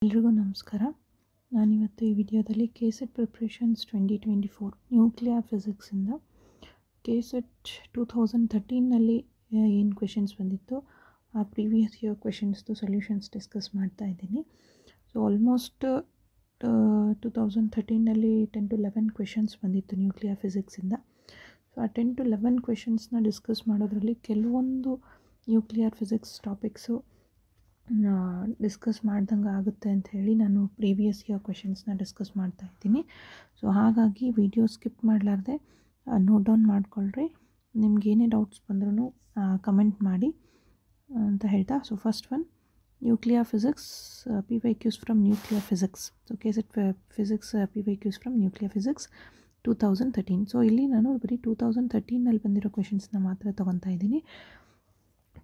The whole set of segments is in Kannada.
ಎಲ್ರಿಗೂ ನಮಸ್ಕಾರ. ನಾನಿವತ್ತು ಈ ವಿಡಿಯೋದಲ್ಲಿ ಕೆಸೆಟ್ ಪ್ರಿಪ್ರೇಷನ್ಸ್ 2024 ನ್ಯೂಕ್ಲಿಯರ್ ಫಿಸಿಕ್ಸಿಂದ ಕೆಸೆಟ್ 2013ನಲ್ಲಿ ಏನು ಕ್ವೆಶನ್ಸ್ ಬಂದಿತ್ತು ಆ ಪ್ರೀವಿಯಸ್ ಇಯರ್ ಕ್ವೆಶನ್ಸ್ದು ಸೊಲ್ಯೂಷನ್ಸ್ ಡಿಸ್ಕಸ್ ಮಾಡ್ತಾ ಇದ್ದೀನಿ. ಸೊ ಆಲ್ಮೋಸ್ಟ್ 2013ನಲ್ಲಿ 10 to 11 ಕ್ವೆಶನ್ಸ್ ಬಂದಿತ್ತು ನ್ಯೂಕ್ಲಿಯರ್ ಫಿಸಿಕ್ಸಿಂದ. ಸೊ ಆ 10 to 11 ಕ್ವೆಶನ್ಸ್ನ ಡಿಸ್ಕಸ್ ಮಾಡೋದ್ರಲ್ಲಿ ಕೆಲವೊಂದು ನ್ಯೂಕ್ಲಿಯರ್ ಫಿಸಿಕ್ಸ್ ಟಾಪಿಕ್ಸು ಡಿಸ್ಕಸ್ ಮಾಡ್ದಂಗೆ ಆಗುತ್ತೆ ಅಂತ ಹೇಳಿ ನಾನು ಪ್ರೀವಿಯಸ್ ಇಯರ್ ಕ್ವೆಶನ್ಸ್ನ ಡಿಸ್ಕಸ್ ಮಾಡ್ತಾ ಇದ್ದೀನಿ. ಸೊ ಹಾಗಾಗಿ ವಿಡಿಯೋ ಸ್ಕಿಪ್ ಮಾಡಲಾರ್ದೆ ನೋಟ್ ಡೌನ್ ಮಾಡ್ಕೊಳ್ರಿ. ನಿಮ್ಗೇನೇ ಡೌಟ್ಸ್ ಬಂದ್ರೂ ಕಮೆಂಟ್ ಮಾಡಿ ಅಂತ ಹೇಳ್ತಾ. So first one nuclear physics PYQs from nuclear physics. So KSET physics PYQs from nuclear physics 2013. So ಇಲ್ಲಿ ನಾನು ಬರೀ 2013ನಲ್ಲಿ ಬಂದಿರೋ ಕ್ವೆಶನ್ಸ್ನ ಮಾತ್ರ ತೊಗೊತಾ ಇದ್ದೀನಿ.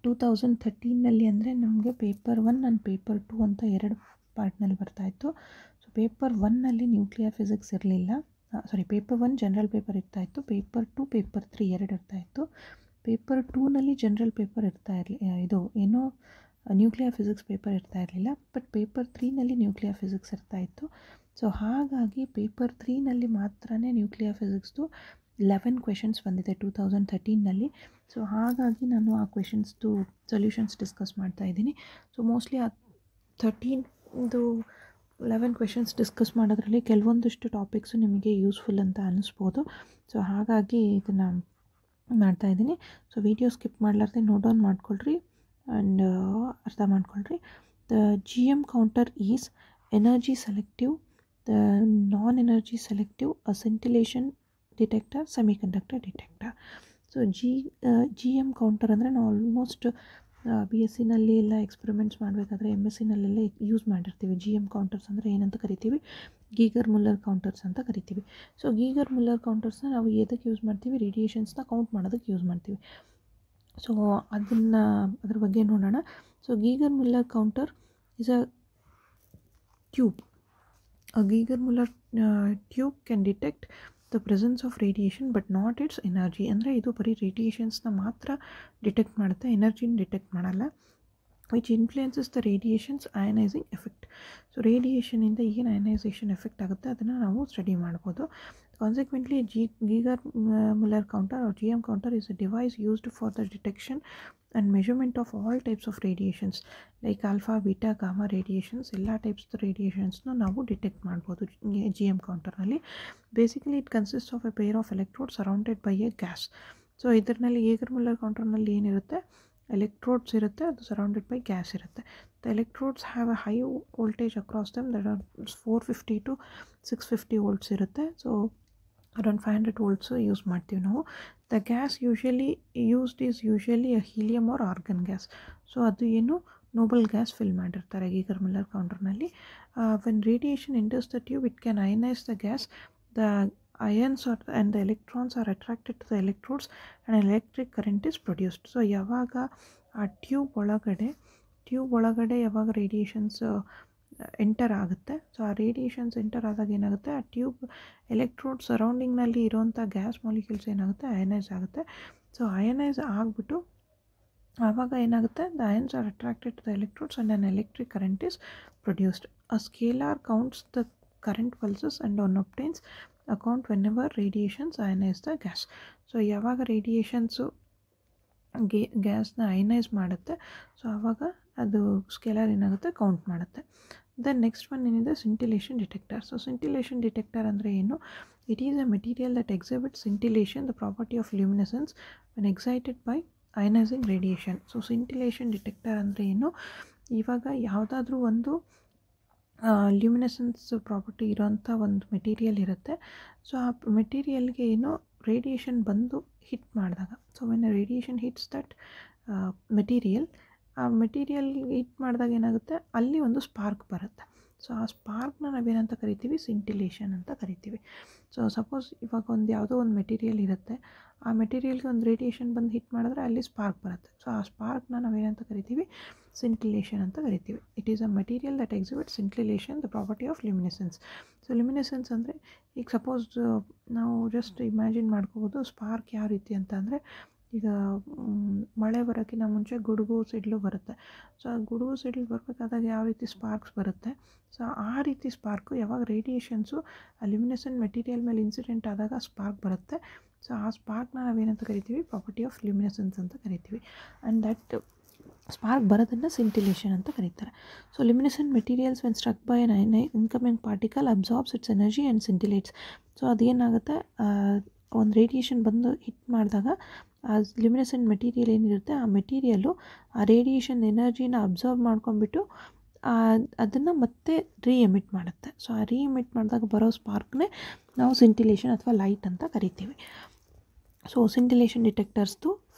2013ನಲ್ಲಿ ಅಂದರೆ ನಮಗೆ ಪೇಪರ್ 1 ಆ್ಯಂಡ್ ಪೇಪರ್ 2 ಅಂತ ಎರಡು ಪಾರ್ಟ್ನಲ್ಲಿ ಬರ್ತಾಯಿತ್ತು. ಸೊ ಪೇಪರ್ 1ನಲ್ಲಿ ನ್ಯೂಕ್ಲಿಯರ್ ಫಿಸಿಕ್ಸ್ ಇರಲಿಲ್ಲ. ಪೇಪರ್ 1 ಜನರಲ್ ಪೇಪರ್ ಇರ್ತಾಯಿತ್ತು. ಪೇಪರ್ 2 ಪೇಪರ್ 3 ಎರಡು ಇರ್ತಾಯಿತ್ತು. ಪೇಪರ್ 2ನಲ್ಲಿ general paper nuclear physics paper ಇರ್ತಾ ಇರಲಿಲ್ಲ. ಬಟ್ ಪೇಪರ್ 3ನಲ್ಲಿ ನ್ಯೂಕ್ಲಿಯರ್ ಫಿಸಿಕ್ಸ್ ಇರ್ತಾಯಿತ್ತು. ಸೊ ಹಾಗಾಗಿ ಪೇಪರ್ 3ನಲ್ಲಿ ಮಾತ್ರ ನ್ಯೂಕ್ಲಿಯರ್ ಫಿಸಿಕ್ಸ್ದು 11 ಕ್ವೆಶನ್ಸ್ ಬಂದಿದೆ 2013ನಲ್ಲಿ. ಸೊ ಹಾಗಾಗಿ ನಾನು ಆ ಕ್ವೆಶನ್ಸ್ದು ಸೊಲ್ಯೂಷನ್ಸ್ ಡಿಸ್ಕಸ್ ಮಾಡ್ತಾ ಇದ್ದೀನಿ. ಸೊ ಮೋಸ್ಟ್ಲಿ ಆ 11 ಕ್ವೆಶನ್ಸ್ ಡಿಸ್ಕಸ್ ಮಾಡೋದ್ರಲ್ಲಿ ಕೆಲವೊಂದಿಷ್ಟು ಟಾಪಿಕ್ಸು ನಿಮಗೆ ಯೂಸ್ಫುಲ್ ಅಂತ ಅನ್ನಿಸ್ಬೋದು. ಸೊ ಹಾಗಾಗಿ ಇದನ್ನು ಮಾಡ್ತಾ ಇದ್ದೀನಿ. ಸೊ ವಿಡಿಯೋ ಸ್ಕಿಪ್ ಮಾಡಲಾರ್ದೆ ನೋಟ್ ಡೌನ್ ಮಾಡ್ಕೊಳ್ರಿ ಆ್ಯಂಡ್ ಅರ್ಥ ಮಾಡ್ಕೊಳ್ರಿ. The GM counter is energy selective, the non energy selective, a scintillation detector, semiconductor detector. So GM counter ಅಂದರೆ ನಾವು ಆಲ್ಮೋಸ್ಟ್ BScನಲ್ಲಿ ಎಲ್ಲ ಎಕ್ಸ್ಪೆರಿಮೆಂಟ್ಸ್ ಮಾಡಬೇಕಾದ್ರೆ MScನಲ್ಲೆಲ್ಲ ಯೂಸ್ ಮಾಡಿರ್ತೀವಿ. GM ಕೌಂಟರ್ಸ್ ಅಂದರೆ ಏನಂತ ಕರಿತೀವಿ, ಗೀಗರ್ ಮುಲ್ಲರ್ ಕೌಂಟರ್ಸ್ ಅಂತ ಕರಿತೀವಿ. ಸೊ ಗೀಗರ್ ಮುಲ್ಲರ್ ಕೌಂಟರ್ಸ್ನ ನಾವು ಎದಕ್ಕೆ ಯೂಸ್ ಮಾಡ್ತೀವಿ, ರೇಡಿಯೇಷನ್ಸ್ನ ಕೌಂಟ್ ಮಾಡೋದಕ್ಕೆ ಯೂಸ್ ಮಾಡ್ತೀವಿ. ಸೊ ಅದ್ರ ಬಗ್ಗೆ ನೋಡೋಣ. So Geiger Muller counter is a tube. A Geiger Muller tube can detect the presence of radiation but not its energy. ಅಂದರೆ ಇದು ಬರೀ ರೇಡಿಯೇಷನ್ಸ್ನ ಮಾತ್ರ ಡಿಟೆಕ್ಟ್ ಮಾಡುತ್ತೆ, ಎನರ್ಜಿನ ಡಿಟೆಕ್ಟ್ ಮಾಡಲ್ಲ. Which influences the radiations ionizing effect. So ರೇಡಿಯೇಷನಿಂದ ಏನು ಅಯನೈಸೇಷನ್ ಎಫೆಕ್ಟ್ ಆಗುತ್ತೆ ಅದನ್ನು ನಾವು ಸ್ಟಡಿ ಮಾಡ್ಬೋದು. Consequently, Geiger Muller counter or GM counter is a device used for the detection and measurement of all types of radiations like alpha, beta, gamma radiations. ಎಲ್ಲ ಟೈಪ್ಸ್ ರೇಡಿಯೇಷನ್ಸ್ನ ನಾವು ಡಿಟೆಕ್ಟ್ ಮಾಡ್ಬೋದು GM ಕೌಂಟರ್ನಲ್ಲಿ. Basically it consist of a pair of electrode surrounded by a gas. So ಇದರಲ್ಲಿ ಗೀಗರ್ ಮುಲ್ಲರ್ ಕೌಂಟರ್ನಲ್ಲಿ ಏನಿರುತ್ತೆ, ಎಲೆಕ್ಟ್ರೋಡ್ಸ್ ಇರುತ್ತೆ, ಅದು ಸರೌಂಡೆಡ್ ಬೈ ಗ್ಯಾಸ್ ಇರುತ್ತೆ. The electrodes have a high voltage across them, that are 450 to 650 volts ಇರುತ್ತೆ. ಸೊ ಅರೌಂಡ್ 500 ವೋಲ್ಟ್ಸು ಯೂಸ್ ಮಾಡ್ತೀವಿ ನಾವು. The gas used is usually a helium or argon gas. So ಅದು ಏನು ನೋಬಲ್ ಗ್ಯಾಸ್ ಫಿಲ್ ಮಾಡಿರ್ತಾರೆ ಗೀಗರ್ ಮುಲ್ಲರ್ ಕೌಂಟರ್ನಲ್ಲಿ. When radiation enters the tube it can ionize the gas. The ions and the electrons are attracted to the electrodes and an electric current is produced. So ಯಾವಾಗ ಆ ಟ್ಯೂಬ್ ಒಳಗಡೆ ಯಾವಾಗ ರೇಡಿಯೇಷನ್ಸ್ ಎಂಟರ್ ಆಗುತ್ತೆ, ಸೊ ಆ ರೇಡಿಯೇಷನ್ಸ್ ಎಂಟರ್ ಆದಾಗ ಏನಾಗುತ್ತೆ, ಆ ಟ್ಯೂಬ್ ಎಲೆಕ್ಟ್ರೋಡ್ ಸರೌಂಡಿಂಗ್ನಲ್ಲಿ ಇರೋವಂಥ ಗ್ಯಾಸ್ ಮಾಲಿಕ್ಯೂಲ್ಸ್ ಏನಾಗುತ್ತೆ, ಅಯನೈಸ್ ಆಗುತ್ತೆ. ಸೊ ಅಯನೈಸ್ ಆಗಿಬಿಟ್ಟು ಆವಾಗ ಏನಾಗುತ್ತೆ, the ions are attracted to the electrodes and an electric current is produced. A scaler counts the current pulses and on obtains account whenever radiations ionize the gas. So ಯಾವಾಗ ರೇಡಿಯೇಷನ್ಸು ಗ್ಯಾಸ್ನ ಅಯನೈಸ್ ಮಾಡುತ್ತೆ, ಸೊ ಆವಾಗ ಅದು ಸ್ಕೇಲಾರ್ ಏನಾಗುತ್ತೆ, ಕೌಂಟ್ ಮಾಡುತ್ತೆ. ದೆನ್ ನೆಕ್ಸ್ಟ್ ಒನ್ ಏನಿದೆ, scintillation detector. So scintillation detector ಅಂದರೆ ಏನು, it is a material that exhibits scintillation, the property of luminescence when excited by ionizing radiation. So scintillation detector ಅಂದರೆ ಏನು, ಇವಾಗ ಯಾವುದಾದ್ರೂ ಒಂದು ಲ್ಯೂಮಿನೆಸೆನ್ಸ್ ಪ್ರಾಪರ್ಟಿ ಇರೋಂಥ ಒಂದು ಮೆಟೀರಿಯಲ್ ಇರುತ್ತೆ. ಸೊ ಆ ಮೆಟೀರಿಯಲ್ಗೆ ಏನು ರೇಡಿಯೇಷನ್ ಬಂದು ಹಿಟ್ ಮಾಡಿದಾಗ, so when radiation hits that material, ಆ ಮೆಟೀರಿಯಲ್ ಹಿಟ್ ಮಾಡಿದಾಗ ಏನಾಗುತ್ತೆ, ಅಲ್ಲಿ ಒಂದು ಸ್ಪಾರ್ಕ್ ಬರುತ್ತೆ. ಸೊ ಆ ಸ್ಪಾರ್ಕ್ನ ನಾವೇನಂತ ಕರಿತೀವಿ, ಸಿಂಟಿಲೇಷನ್ ಅಂತ ಕರಿತೀವಿ. ಸೊ ಸಪೋಸ್ ಇವಾಗ ಯಾವುದೋ ಒಂದು ಮೆಟೀರಿಯಲ್ ಇರುತ್ತೆ, ಆ ಮೆಟೀರಿಯಲ್ಗೆ ಒಂದು ರೇಡಿಯೇಷನ್ ಬಂದು ಹಿಟ್ ಮಾಡಿದ್ರೆ ಅಲ್ಲಿ ಸ್ಪಾರ್ಕ್ ಬರುತ್ತೆ. ಸೊ ಆ ಸ್ಪಾರ್ಕ್ನ ನಾವೇನಂತ ಕರಿತೀವಿ, ಸಿಂಟಿಲೇಷನ್ ಅಂತ ಕರಿತೀವಿ. It is a material that exhibits scintillation, the property of luminescence. So luminescence ಅಂದರೆ ಈಗ ಸಪೋಸ್ ನಾವು ಜಸ್ಟ್ ಇಮ್ಯಾಜಿನ್ ಮಾಡ್ಕೋಬೋದು ಸ್ಪಾರ್ಕ್ ಯಾವ ರೀತಿ ಅಂತ ಅಂದರೆ, ಈಗ ಮಳೆ ಬರೋಕ್ಕಿಂತ ಮುಂಚೆ ಗುಡುಗು ಸಿಡಿಲು ಬರುತ್ತೆ. ಸೊ ಆ ಗುಡುಗು ಸಿಡಿಲು ಬರಬೇಕಾದಾಗ ಯಾವ ರೀತಿ ಸ್ಪಾರ್ಕ್ಸ್ ಬರುತ್ತೆ, ಸೊ ಆ ರೀತಿ ಸ್ಪಾರ್ಕು ಯಾವಾಗ ರೇಡಿಯೇಷನ್ಸು ಆ ಲ್ಯುಮಿನೆಸೆಂಟ್ ಮೆಟೀರಿಯಲ್ ಮೇಲೆ ಇನ್ಸಿಡೆಂಟ್ ಆದಾಗ ಸ್ಪಾರ್ಕ್ ಬರುತ್ತೆ. ಸೊ ಆ ಸ್ಪಾರ್ಕ್ನ ನಾವೇನಂತ ಕರಿತೀವಿ, ಪ್ರಾಪರ್ಟಿ ಆಫ್ ಲ್ಯುಮಿನೆಸೆನ್ಸ್ ಅಂತ ಕರಿತೀವಿ. ಆ್ಯಂಡ್ ದಟ್ ಸ್ಪಾರ್ಕ್ ಬರೋದನ್ನು ಸಿಂಟಿಲೇಷನ್ ಅಂತ ಕರೀತಾರೆ. So luminescent materials when struck by an incoming particle absorbs its energy and scintillates. So ಅದೇನಾಗುತ್ತೆ, ಒಂದು ರೇಡಿಯೇಷನ್ ಬಂದು ಹಿಟ್ ಮಾಡಿದಾಗ ಆ ಲ್ಯುಮಿನೆಸೆಂಟ್ ಮೆಟೀರಿಯಲ್ ಏನಿರುತ್ತೆ ಆ ಮೆಟೀರಿಯಲ್ಲು ಆ ರೇಡಿಯೇಷನ್ ಎನರ್ಜಿನ ಅಬ್ಸರ್ವ್ ಮಾಡ್ಕೊಂಡ್ಬಿಟ್ಟು ಅದನ್ನು ಮತ್ತೆ ಎಮಿಟ್ ಮಾಡುತ್ತೆ. ಸೊ ಆ ಎಮಿಟ್ ಮಾಡಿದಾಗ ಬರೋ ಸ್ಪಾರ್ಕ್ನೇ ನಾವು ಸಿಂಟಿಲೇಷನ್ ಅಥವಾ ಲೈಟ್ ಅಂತ ಕರಿತೀವಿ. ಸೊ ಸಿಂಟಿಲೇಷನ್ ಡಿಟೆಕ್ಟರ್ಸ್ದು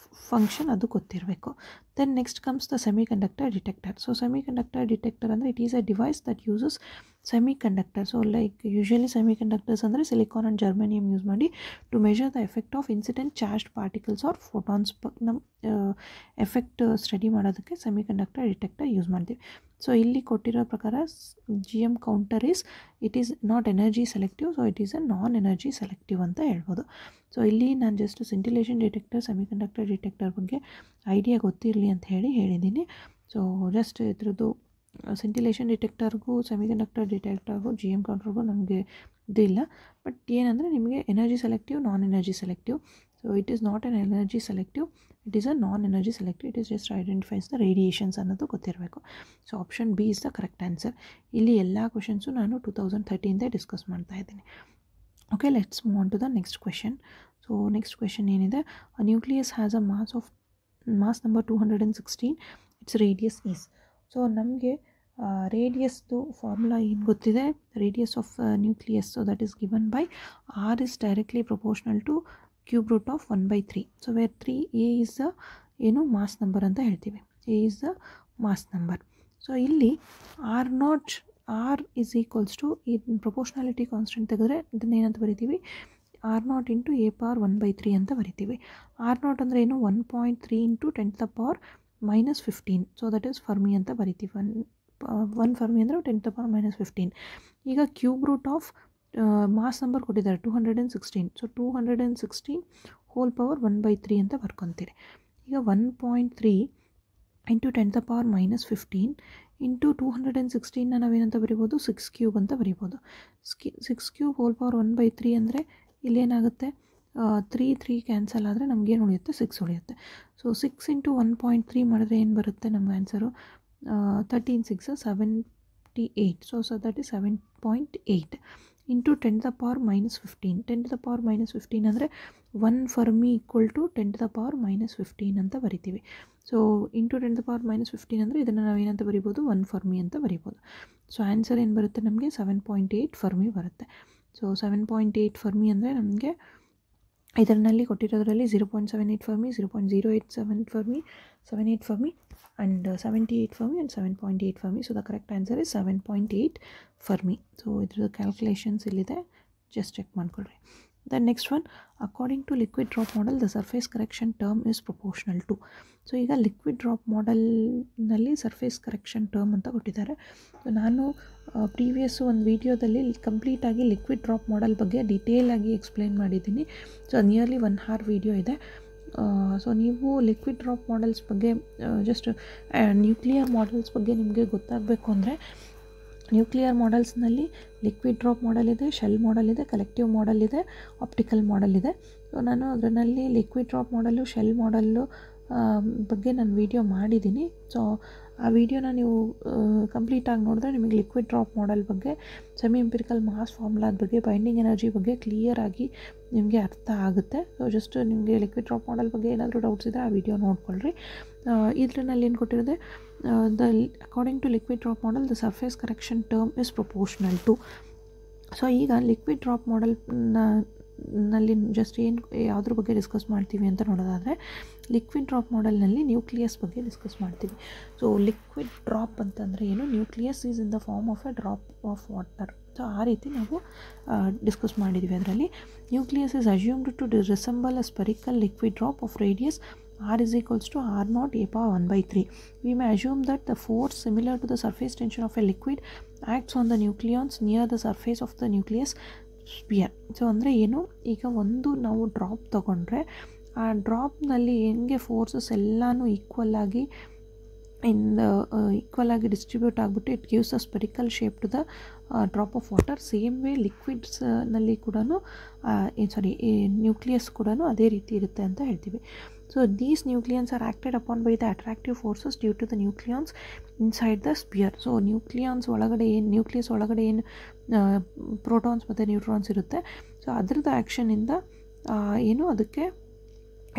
ಫಂಕ್ಷನ್ ಅದು ಗೊತ್ತಿರಬೇಕು. Then next comes the semiconductor detector. So semiconductor detector ಅಂದರೆ it is a device that uses semiconductor. So like usually semiconductors ಅಂದರೆ ಸಿಲಿಕಾನ್ ಆ್ಯಂಡ್ ಜರ್ಮೇನಿಯಮ್ ಯೂಸ್ ಮಾಡಿ to measure the effect of incident charged particles or photons. ನಮ್ಮ ಎಫೆಕ್ಟ್ ಸ್ಟಡಿ ಮಾಡೋದಕ್ಕೆ ಸೆಮಿಕಂಡಕ್ಟರ್ ಡಿಟೆಕ್ಟರ್ ಯೂಸ್ ಮಾಡ್ತೀವಿ. ಸೊ ಇಲ್ಲಿ ಕೊಟ್ಟಿರೋ ಪ್ರಕಾರ GM counter it is not energy selective, so it is a non energy selective ಅಂತ ಹೇಳ್ಬೋದು. ಸೊ ಇಲ್ಲಿ ನಾನು ಜಸ್ಟ್ ಸಿಂಟಿಲೇಷನ್ ಡಿಟೆಕ್ಟರ್, ಸೆಮಿಕಂಡಕ್ಟರ್ ಡಿಟೆಕ್ಟರ್ ಬಗ್ಗೆ ಐಡಿಯಾ ಗೊತ್ತಿರಲಿ ಅಂತ ಹೇಳಿದ್ದೀನಿ. ಸೊ ಜಸ್ಟ್ ಇದ್ರದ್ದು ಸಿಂಟಿಲೇಷನ್ ಡಿಟೆಕ್ಟರ್ಗೂ ಸೆಮಿಕಂಡಕ್ಟರ್ ಡಿಟೆಕ್ಟರ್ಗೂ GM ಕೌಂಟರ್ಗೂ ನಮಗೆ ಇದಿಲ್ಲ. ಬಟ್ ಏನಂದರೆ ನಿಮಗೆ energy selective, non energy selective. So it is not an energy selective, it is a non energy selective. It is just identifies the radiations ಅನ್ನೋದು ಗೊತ್ತಿರಬೇಕು. So option B is the correct answer. ಇಲ್ಲಿ ಎಲ್ಲ ಕ್ವೆಶನ್ಸು ನಾನು 2013 ಡಿಸ್ಕಸ್ ಮಾಡ್ತಾ ಇದ್ದೀನಿ. Okay, let's move on to the next question. So next question ಏನಿದೆ, a nucleus has a mass number 216, its radius is. So ನಮಗೆ ರೇಡಿಯಸ್ದು ಫಾರ್ಮುಲಾ ಏನು ಗೊತ್ತಿದೆ, radius of nucleus. So that is given by R is directly proportional to cube root of 1/3. So where 3 A is the mass number ಅಂತ ಹೇಳ್ತೀವಿ. A is the mass number. So ಇಲ್ಲಿ R is equals to ಈ ಪ್ರೊಪೋರ್ಷನಾಲಿಟಿ ಕಾನ್ಸ್ಟೆಂಟ್ ತೆಗೆದ್ರೆ ಇದನ್ನ ಏನಂತ ಬರಿತೀವಿ, R0 into A power 1/3 ಅಂತ ಬರಿತೀವಿ. R0 ಅಂದರೆ ಏನು, 1.3 into 10⁻⁻15. So that is fermi ಅಂತ ಬರಿತೀವಿ. 1 ಫರ್ಮಿ ಅಂದರೆ 10⁻⁻15. ಈಗ cube root of mass number ಕೊಟ್ಟಿದ್ದಾರೆ 216. ಸೊ 216 ಹೋಲ್ ಪವರ್ 1/3 ಅಂತ ಬರ್ಕೊತೀರಿ. ಈಗ 1.3 into 10⁻⁻15 ಇಂಟು 216ನ ನಾವೇನಂತ ಬರಿಬೋದು, 6 ಕ್ಯೂಬ್ ಅಂತ ಬರಿಬೋದು. 6 ಕ್ಯೂಬ್ ಹೋಲ್ ಪವರ್ 1/3 ಅಂದರೆ ಇಲ್ಲೇನಾಗುತ್ತೆ, 3 ಕ್ಯಾನ್ಸಲ್ ಆದರೆ ನಮಗೇನು ಉಳಿಯುತ್ತೆ, 6 ಉಳಿಯುತ್ತೆ. ಸೊ 6 into 1.3 ಮಾಡಿದ್ರೆ ಏನು ಬರುತ್ತೆ ನಮ್ಗೆ answer, 13 6 78. So that is 7.8 into 10⁻⁻15. 10⁻⁻15 ಅಂದರೆ 1 ಫರ್ಮಿ ಈಕ್ವಲ್ ಟು 10⁻⁻15 ಅಂತ ಬರಿತೀವಿ. ಸೊ ಇಂಟು 10⁻⁻15 ಅಂದರೆ ಇದನ್ನು ನಾವೇನಂತ ಬರಿಬೋದು, 1 ಫರ್ಮಿ ಅಂತ ಬರಿಬೋದು. ಸೊ ಆನ್ಸರ್ ಏನು ಬರುತ್ತೆ ನಮಗೆ, 7.8 ಫರ್ಮಿ ಬರುತ್ತೆ. ಸೊ 7.8 ಫರ್ಮಿ ಅಂದರೆ ನಮಗೆ ಇದರಲ್ಲಿ ಕೊಟ್ಟಿರೋದ್ರಲ್ಲಿ 0.78 Fermi, 0.087 Fermi, 78 Fermi and 78 Fermi and 7.8 Fermi. So the correct answer is 7.8 Fermi. So ಇದ್ರದ್ದು ಕ್ಯಾಲ್ಕುಲೇಷನ್ಸ್ ಇಲ್ಲಿದೆ, ಜಸ್ಟ್ ಚೆಕ್ ಮಾಡ್ಕೊಳ್ರಿ. The next one, according to liquid drop model, the surface correction term is proportional to. So ಈಗ ಲಿಕ್ವಿಡ್ ಡ್ರಾಪ್ ಮಾಡೆಲ್ನಲ್ಲಿ ಸರ್ಫೇಸ್ ಕರೆಕ್ಷನ್ ಟರ್ಮ್ ಅಂತ ಕೊಟ್ಟಿದ್ದಾರೆ. ಸೊ ನಾನು ಪ್ರೀವಿಯಸ್ ಒಂದು ವೀಡಿಯೋದಲ್ಲಿ ಕಂಪ್ಲೀಟಾಗಿ ಲಿಕ್ವಿಡ್ ಡ್ರಾಪ್ ಮಾಡೆಲ್ ಬಗ್ಗೆ ಡಿಟೇಲಾಗಿ ಎಕ್ಸ್ಪ್ಲೈನ್ ಮಾಡಿದ್ದೀನಿ. ಸೊ ನಿಯರ್ಲಿ 1 hour ವೀಡಿಯೋ ಇದೆ. ಸೊ ನೀವು ಲಿಕ್ವಿಡ್ ಡ್ರಾಪ್ ಮಾಡೆಲ್ಸ್ ಬಗ್ಗೆ ಜಸ್ಟ್ ನ್ಯೂಕ್ಲಿಯರ್ ಮಾಡೆಲ್ಸ್ ಬಗ್ಗೆ ನಿಮಗೆ ಗೊತ್ತಾಗಬೇಕು ಅಂದರೆ, ನ್ಯೂಕ್ಲಿಯರ್ ಮಾಡೆಲ್ಸ್ನಲ್ಲಿ ಲಿಕ್ವಿಡ್ ಡ್ರಾಪ್ ಮಾಡೆಲ್ ಇದೆ, ಶೆಲ್ ಮಾಡೆಲ್ ಇದೆ, ಕಲೆಕ್ಟಿವ್ ಮಾಡೆಲ್ ಇದೆ, ಆಪ್ಟಿಕಲ್ ಮಾಡೆಲ್ ಇದೆ. ಸೊ ನಾನು ಅದರಲ್ಲಿ liquid drop model, shell model ಬಗ್ಗೆ ನಾನು ವೀಡಿಯೋ ಮಾಡಿದ್ದೀನಿ. ಸೊ ಆ ವಿಡಿಯೋನ ನೀವು ಕಂಪ್ಲೀಟಾಗಿ ನೋಡಿದ್ರೆ ನಿಮಗೆ ಲಿಕ್ವಿಡ್ ಡ್ರಾಪ್ ಮಾಡೆಲ್ ಬಗ್ಗೆ, ಸೆಮಿ ಎಂಪಿರಿಕಲ್ ಮಾಸ್ ಫಾರ್ಮುಲಾದ ಬಗ್ಗೆ, ಬೈಂಡಿಂಗ್ ಎನರ್ಜಿ ಬಗ್ಗೆ ಕ್ಲಿಯರಾಗಿ ನಿಮಗೆ ಅರ್ಥ ಆಗುತ್ತೆ. ಸೊ ಜಸ್ಟ್ ನಿಮಗೆ ಲಿಕ್ವಿಡ್ ಡ್ರಾಪ್ ಮಾಡೆಲ್ ಬಗ್ಗೆ ಏನಾದರೂ ಡೌಟ್ಸ್ ಇದ್ದರೆ ಆ ವಿಡಿಯೋ ನೋಡ್ಕೊಳ್ರಿ. ಇದರಲ್ಲಿ ಏನು ಕೊಟ್ಟಿರೋದೆ, according to liquid drop model the surface correction term is proportional to. So ಈಗ ಲಿಕ್ವಿಡ್ ಡ್ರಾಪ್ ಮಾಡೆಲ್ನಲ್ಲಿ ಜಸ್ಟ್ ಯಾವುದ್ರ ಬಗ್ಗೆ ಡಿಸ್ಕಸ್ ಮಾಡ್ತೀವಿ ಅಂತ ನೋಡೋದಾದರೆ, ಲಿಕ್ವಿಡ್ ಡ್ರಾಪ್ ಮಾಡೆಲ್ನಲ್ಲಿ ನ್ಯೂಕ್ಲಿಯಸ್ ಬಗ್ಗೆ ಡಿಸ್ಕಸ್ ಮಾಡ್ತೀವಿ. ಸೊ ಲಿಕ್ವಿಡ್ ಡ್ರಾಪ್ ಅಂತಂದರೆ ಏನು, nucleus is in the form of a drop of water. So ಆ ರೀತಿ ನಾವು ಡಿಸ್ಕಸ್ ಮಾಡಿದ್ವಿ. ಅದರಲ್ಲಿ nucleus is assumed to resemble a spherical liquid drop of radius R is equals to R0 A power 1/3. We may assume that the force similar to the surface tension of a liquid acts on the nucleons near the surface of the nucleus sphere. So ಅಂದರೆ ಏನು, ಈಗ ಒಂದು ನಾವು ಡ್ರಾಪ್ ತೊಗೊಂಡ್ರೆ ಆ ಡ್ರಾಪ್ನಲ್ಲಿ ಹೆಂಗೆ ಫೋರ್ಸಸ್ ಎಲ್ಲನೂ ಈಕ್ವಲಾಗಿ ಈಕ್ವಲಾಗಿ ಡಿಸ್ಟ್ರಿಬ್ಯೂಟ್ ಆಗಿಬಿಟ್ಟು it gives a spherical shape to the drop of water. Same way ಲಿಕ್ವಿಡ್ಸ್ನಲ್ಲಿ ಕೂಡ ನ್ಯೂಕ್ಲಿಯಸ್ ಕೂಡ ಅದೇ ರೀತಿ ಇರುತ್ತೆ ಅಂತ ಹೇಳ್ತೀವಿ. So these nucleons are acted upon by the attractive forces due to the nucleons inside the sphere. So nucleus ಒಳಗಡೆ ಏನು ಪ್ರೋಟಾನ್ಸ್ ಮತ್ತು ನ್ಯೂಟ್ರಾನ್ಸ್ ಇರುತ್ತೆ, ಸೊ ಅದರದ್ದು ಆ್ಯಕ್ಷನಿಂದ ಅದಕ್ಕೆ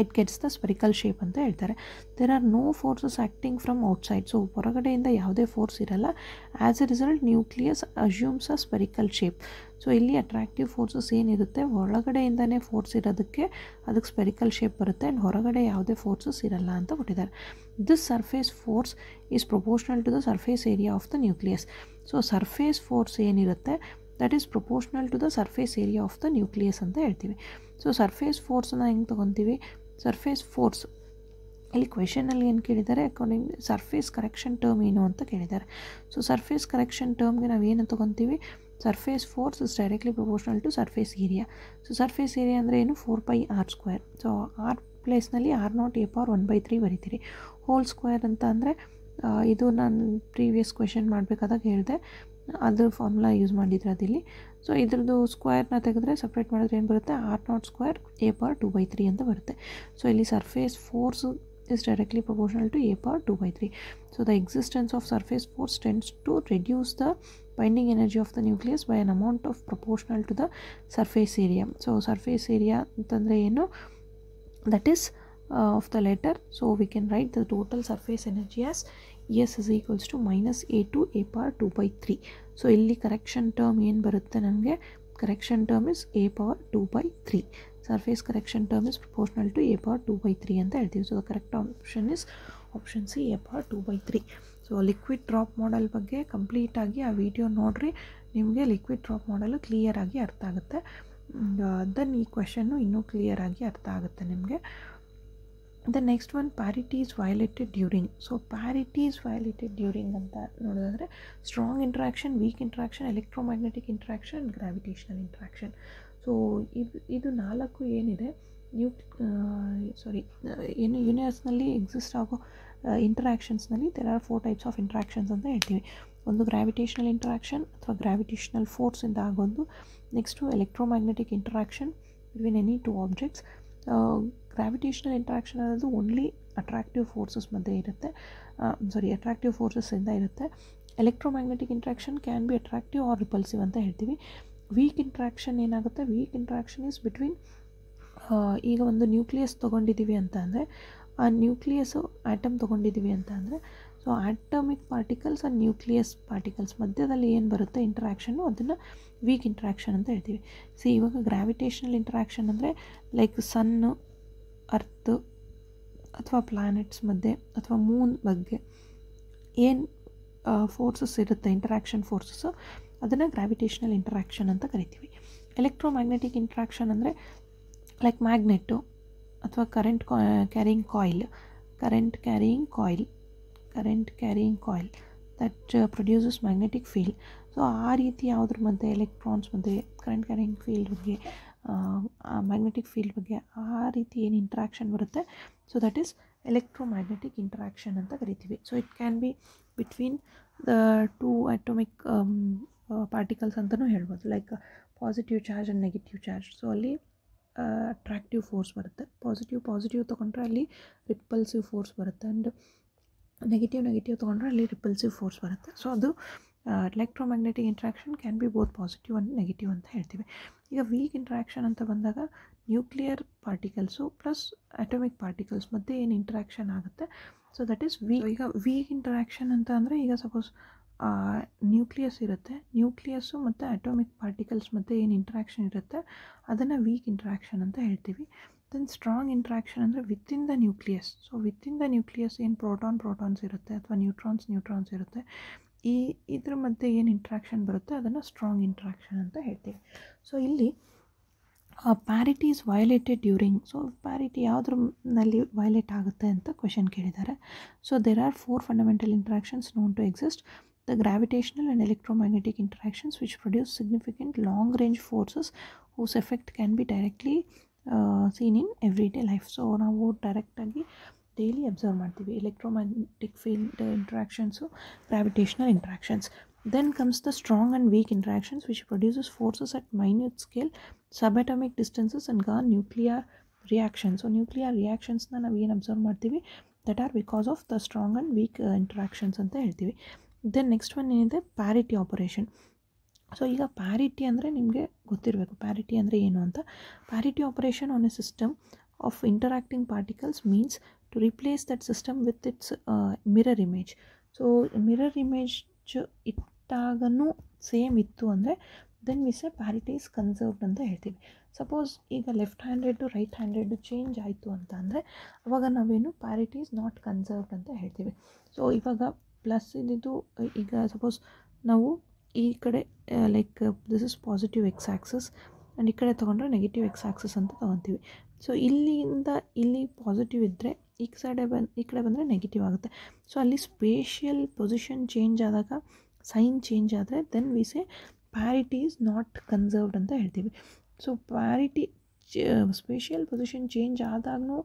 it gets the spherical shape ಅಂತ ಹೇಳ್ತಾರೆ. There are no forces acting from outside. So ಹೊರಗಡೆಯಿಂದ ಯಾವುದೇ ಫೋರ್ಸ್ ಇರಲ್ಲ. As a result nucleus assumes a spherical shape. So ಇಲ್ಲಿ ಅಟ್ರಾಕ್ಟಿವ್ ಫೋರ್ಸಸ್ ಏನಿರುತ್ತೆ, ಒಳಗಡೆಯಿಂದನೇ ಫೋರ್ಸ್ ಇರೋದಕ್ಕೆ ಅದಕ್ಕೆ ಸ್ಪೆರಿಕಲ್ ಶೇಪ್ ಬರುತ್ತೆ, ಆ್ಯಂಡ್ ಹೊರಗಡೆ ಯಾವುದೇ ಫೋರ್ಸಸ್ ಇರಲ್ಲ ಅಂತ ಕೊಟ್ಟಿದ್ದಾರೆ. This surface force is proportional to the surface area of the nucleus. So surface force ಏನಿರುತ್ತೆ that is proportional to the surface area of the nucleus ಅಂತ ಹೇಳ್ತೀವಿ. ಸೊ ಸರ್ಫೇಸ್ ಫೋರ್ಸನ್ನು ಹೆಂಗೆ ತೊಗೊತೀವಿ? ಸರ್ಫೇಸ್ ಫೋರ್ಸ್ ಇಲ್ಲಿ ಕ್ವೆಶನಲ್ಲಿ ಏನು ಕೇಳಿದ್ದಾರೆ, ಅಕಾರ್ಡಿಂಗ್ ಸರ್ಫೇಸ್ ಕರೆಕ್ಷನ್ ಟರ್ಮ್ ಏನು ಅಂತ ಕೇಳಿದ್ದಾರೆ. ಸೊ ಸರ್ಫೇಸ್ ಕರೆಕ್ಷನ್ ಟರ್ಮ್ಗೆ ನಾವು ಏನು ತೊಗೊತೀವಿ? Surface force is directly proportional to surface area. So surface area ಅಂದರೆ ಏನು? 4πr². ಸೊ ಆರ್ ಪ್ಲೇಸ್ನಲ್ಲಿ r0a⁴ ಬರೀತೀರಿ. ಹೋಲ್ ಸ್ಕ್ವೇರ್ ಅಂತ ಅಂದರೆ ಇದು ನಾನು ಪ್ರೀವಿಯಸ್ ಕ್ವೆಶನ್ ಮಾಡಬೇಕಾದಾಗ ಹೇಳಿದೆ, ಅದ್ರ ಫಾರ್ಮುಲಾ ಯೂಸ್ ಮಾಡಿದ್ರೆ ಅದಿಲ್ಲಿ. ಸೊ ಇದ್ರದ್ದು ಸ್ಕ್ವೇರ್ನ ತೆಗೆದ್ರೆ ಸಪ್ರೇಟ್ ಮಾಡಿದ್ರೆ ಏನು ಬರುತ್ತೆ? r0² a⁴ ಅಂತ ಬರುತ್ತೆ. ಸೊ ಇಲ್ಲಿ surface force is directly proportional to a⁴. So the existence of surface force tends to reduce the binding energy of the nucleus by an amount of proportional to the surface area. So surface area ಅಂತಂದರೆ ಏನು? That is of the letter. So we can write the total surface energy as S is equals to -a2 a⁴. So ಇಲ್ಲಿ ಕರೆಕ್ಷನ್ ಟರ್ಮ್ ಏನು ಬರುತ್ತೆ ನನಗೆ? Correction term is a⁴. Surface correction term is proportional to a⁴ ಅಂತ ಹೇಳ್ತೀವಿ. So the correct option is option C a⁴. So liquid drop model ಬಗ್ಗೆ ಕಂಪ್ಲೀಟಾಗಿ ಆ ವಿಡಿಯೋ ನೋಡಿರಿ, ನಿಮಗೆ ಲಿಕ್ವಿಡ್ ಡ್ರಾಪ್ ಮಾಡಲು ಕ್ಲಿಯರಾಗಿ ಅರ್ಥ ಆಗುತ್ತೆ. ದೆನ್ ಈ ಕ್ವೆಶನ್ನು ಇನ್ನೂ ಕ್ಲಿಯರಾಗಿ ಅರ್ಥ ಆಗುತ್ತೆ ನಿಮಗೆ. The next one, parity is violated during. So parity is violated during ಅಂತ ನೋಡೋದಾದರೆ strong interaction, weak interaction, electromagnetic interaction and gravitational interaction. So ಇದು 4 ಏನಿದೆ ಯೂನಿವರ್ಸ್ನಲ್ಲಿ ಎಕ್ಸಿಸ್ಟ್ ಆಗೋ ಇಂಟ್ರಾಕ್ಷನ್ಸ್ನಲ್ಲಿ there are 4 types of interactions ಅಂತ ಹೇಳ್ತೀವಿ. ಒಂದು ಗ್ರಾವಿಟೇಷನಲ್ ಇಂಟ್ರಾಕ್ಷನ್ ಅಥವಾ ಗ್ರಾವಿಟೇಷನಲ್ ಫೋರ್ಸಿಂದ ಆಗೋದು. Next electromagnetic interaction between any 2 objects. Gravitational interaction ಅನ್ನೋದು ಓನ್ಲಿ ಅಟ್ರಾಕ್ಟಿವ್ ಫೋರ್ಸಸ್ ಮಧ್ಯೆ ಇರುತ್ತೆ, ಅಟ್ರಾಕ್ಟಿವ್ ಫೋರ್ಸಸ್ಸಿಂದ ಇರುತ್ತೆ. Electromagnetic interaction can be attractive or repulsive ಅಂತ ಹೇಳ್ತೀವಿ. ವೀಕ್ ಇಂಟ್ರಾಕ್ಷನ್ ಏನಾಗುತ್ತೆ? ವೀಕ್ ಇಂಟ್ರಾಕ್ಷನ್ ಈಸ್ ಬಿಟ್ವೀನ್, ಈಗ ಒಂದು ನ್ಯೂಕ್ಲಿಯಸ್ ತೊಗೊಂಡಿದ್ದೀವಿ ಅಂತ ಅಂದರೆ, ಆ ನ್ಯೂಕ್ಲಿಯಸ್ಸು ಆಟಮ್ ತೊಗೊಂಡಿದ್ದೀವಿ ಅಂತ ಅಂದರೆ, so atomic particles and nucleus particles ಮಧ್ಯದಲ್ಲಿ ಏನು ಬರುತ್ತೆ ಇಂಟ್ರಾಕ್ಷನ್ನು, ಅದನ್ನು ವೀಕ್ ಇಂಟ್ರಾಕ್ಷನ್ ಅಂತ ಹೇಳ್ತೀವಿ. ಇವಾಗ ಗ್ರಾವಿಟೇಷನಲ್ ಇಂಟ್ರಾಕ್ಷನ್ ಅಂದರೆ ಲೈಕ್ ಸನ್ನು, ಅರ್ತ್ ಅಥವಾ ಪ್ಲ್ಯಾನೆಟ್ಸ್ ಮಧ್ಯೆ ಅಥವಾ ಮೂನ್ ಬಗ್ಗೆ ಏನು ಫೋರ್ಸಸ್ ಇರುತ್ತೆ, ಇಂಟ್ರಾಕ್ಷನ್ ಫೋರ್ಸಸ್ಸು, ಅದನ್ನು ಗ್ರಾವಿಟೇಷನಲ್ ಇಂಟ್ರಾಕ್ಷನ್ ಅಂತ ಕರಿತೀವಿ. ಎಲೆಕ್ಟ್ರೋಮ್ಯಾಗ್ನೆಟಿಕ್ ಇಂಟ್ರಾಕ್ಷನ್ ಅಂದರೆ ಲೈಕ್ ಮ್ಯಾಗ್ನೆಟ್ಟು ಅಥವಾ current carrying coil that produces magnetic field. So ಆ ರೀತಿ ಯಾವುದ್ರ ಮಧ್ಯೆ ಎಲೆಕ್ಟ್ರಾನ್ಸ್ ಮಧ್ಯೆ ಕರೆಂಟ್ ಕ್ಯಾರಿಯಿಂಗ್ ಫೀಲ್ಡ್ ಬಗ್ಗೆ, ಮ್ಯಾಗ್ನೆಟಿಕ್ ಫೀಲ್ಡ್ ಬಗ್ಗೆ ಆ ರೀತಿ ಏನು ಇಂಟ್ರಾಕ್ಷನ್ ಬರುತ್ತೆ, so that is electromagnetic interaction ಅಂತ ಕರಿತೀವಿ. So it can be between the 2 atomic particles ಅಂತಲೂ ಹೇಳ್ಬೋದು, like positive charge and negative charge. So ಅಲ್ಲಿ ಅಟ್ರಾಕ್ಟಿವ್ ಫೋರ್ಸ್ ಬರುತ್ತೆ. ಪಾಸಿಟಿವ್ ತೊಗೊಂಡ್ರೆ ಅಲ್ಲಿ ರಿಪಲ್ಸಿವ್ ಫೋರ್ಸ್ ಬರುತ್ತೆ, ಆ್ಯಂಡ್ ನೆಗೆಟಿವ್ ತೊಗೊಂಡ್ರೆ ಅಲ್ಲಿ ರಿಪಲ್ಸಿವ್ ಫೋರ್ಸ್ ಬರುತ್ತೆ. ಸೊ ಅದು electromagnetic interaction can B both positive and negative ಅಂತ ಹೇಳ್ತೀವಿ. ಈಗ ವೀಕ್ ಇಂಟ್ರಾಕ್ಷನ್ ಅಂತ ಬಂದಾಗ nuclear particles plus atomic particles ಮಧ್ಯೆ ಏನು ಇಂಟ್ರಾಕ್ಷನ್ ಆಗುತ್ತೆ, ಸೊ ದಟ್ ಈಸ್ ಈಗ ವೀಕ್ ಇಂಟ್ರಾಕ್ಷನ್ ಅಂತ ಅಂದರೆ, ಈಗ ಸಪೋಸ್ ನ್ಯೂಕ್ಲಿಯಸ್ ಇರುತ್ತೆ, ನ್ಯೂಕ್ಲಿಯಸ್ಸು ಮತ್ತು ಅಟೋಮಿಕ್ ಪಾರ್ಟಿಕಲ್ಸ್ ಮಧ್ಯೆ ಏನು ಇಂಟ್ರಾಕ್ಷನ್ ಇರುತ್ತೆ ಅದನ್ನು ವೀಕ್ ಇಂಟ್ರಾಕ್ಷನ್ ಅಂತ ಹೇಳ್ತೀವಿ. ದೆನ್ ಸ್ಟ್ರಾಂಗ್ ಇಂಟ್ರಾಕ್ಷನ್ ಅಂದರೆ within the nucleus. So within the nucleus ಏನು ಪ್ರೋಟಾನ್ಸ್ ಇರುತ್ತೆ ಅಥವಾ ನ್ಯೂಟ್ರಾನ್ಸ್ ಇರುತ್ತೆ, ಇದ್ರ ಮಧ್ಯೆ ಏನು ಇಂಟ್ರಾಕ್ಷನ್ ಬರುತ್ತೆ ಅದನ್ನು ಸ್ಟ್ರಾಂಗ್ ಇಂಟ್ರಾಕ್ಷನ್ ಅಂತ ಹೇಳ್ತೀವಿ. ಸೊ ಇಲ್ಲಿ parity is violated during. So parity ಯಾವುದ್ರಲ್ಲಿ ವಯೋಲೇಟ್ ಆಗುತ್ತೆ ಅಂತ ಕ್ವೆಶನ್ ಕೇಳಿದ್ದಾರೆ. So there are 4 fundamental interactions known to exist. The gravitational and electromagnetic interactions which produce significant long-range forces whose effect can be directly seen in every day life. So ನಾವು ಡೈರೆಕ್ಟಾಗಿ ಡೈಲಿ ಅಬ್ಸರ್ವ್ ಮಾಡ್ತೀವಿ electromagnetic field interactions, gravitational interactions. Then comes the strong and weak interactions, which produces forces at minute scale, subatomic distances and nuclear reactions. So nuclear reactions na ನಾವು ಏನು ಅಬ್ಸರ್ವ್ ಮಾಡ್ತೀವಿ, that are because of the strong and weak interactions ಅಂತ ಹೇಳ್ತೀವಿ. ದೆನ್ ನೆಕ್ಸ್ಟ್ ಒನ್ ಏನಿದೆ, ಪ್ಯಾರಿಟಿ ಆಪರೇಷನ್. ಸೊ ಈಗ ಪ್ಯಾರಿಟಿ ಅಂದರೆ ನಿಮಗೆ ಗೊತ್ತಿರಬೇಕು ಪ್ಯಾರಿಟಿ ಅಂದರೆ ಏನು ಅಂತ. Parity operation on a system of interacting particles means to replace that system with its mirror image. So mirror image ಇಟ್ಟಾಗನೂ ಸೇಮ್ ಇತ್ತು ಅಂದರೆ then we say parity is conserved ಅಂತ ಹೇಳ್ತೀವಿ. ಸಪೋಸ್ ಈಗ left handed right handed change ಆಯಿತು ಅಂತ ಅಂದರೆ ಅವಾಗ ನಾವೇನು ಪ್ಯಾರಿಟಿ ಈಸ್ ನಾಟ್ ಕನ್ಸರ್ವ್ಡ್ ಅಂತ ಹೇಳ್ತೀವಿ. ಸೊ ಇವಾಗ ಪ್ಲಸ್ ಇದ್ದಿದ್ದು ಈಗ ಸಪೋಸ್ ನಾವು ಈ ಕಡೆ like this is positive X access and ಈ ಕಡೆ ತೊಗೊಂಡ್ರೆ ನೆಗೆಟಿವ್ ಎಕ್ಸ್ ಆ್ಯಕ್ಸಸ್ ಅಂತ ತೊಗೊತೀವಿ. ಸೊ ಇಲ್ಲಿಂದ ಇಲ್ಲಿ ಪಾಸಿಟಿವ್ ಇದ್ದರೆ ಈ ಕಡೆ ಬಂದರೆ ನೆಗೆಟಿವ್ ಆಗುತ್ತೆ. ಸೊ ಅಲ್ಲಿ ಸ್ಪೇಷಿಯಲ್ ಪೊಸಿಷನ್ ಚೇಂಜ್ ಆದಾಗ ಸೈನ್ ಚೇಂಜ್ ಆದರೆ then we say parity is not conserved ಅಂತ ಹೇಳ್ತೀವಿ. So parity spatial position change ಆದಾಗೂ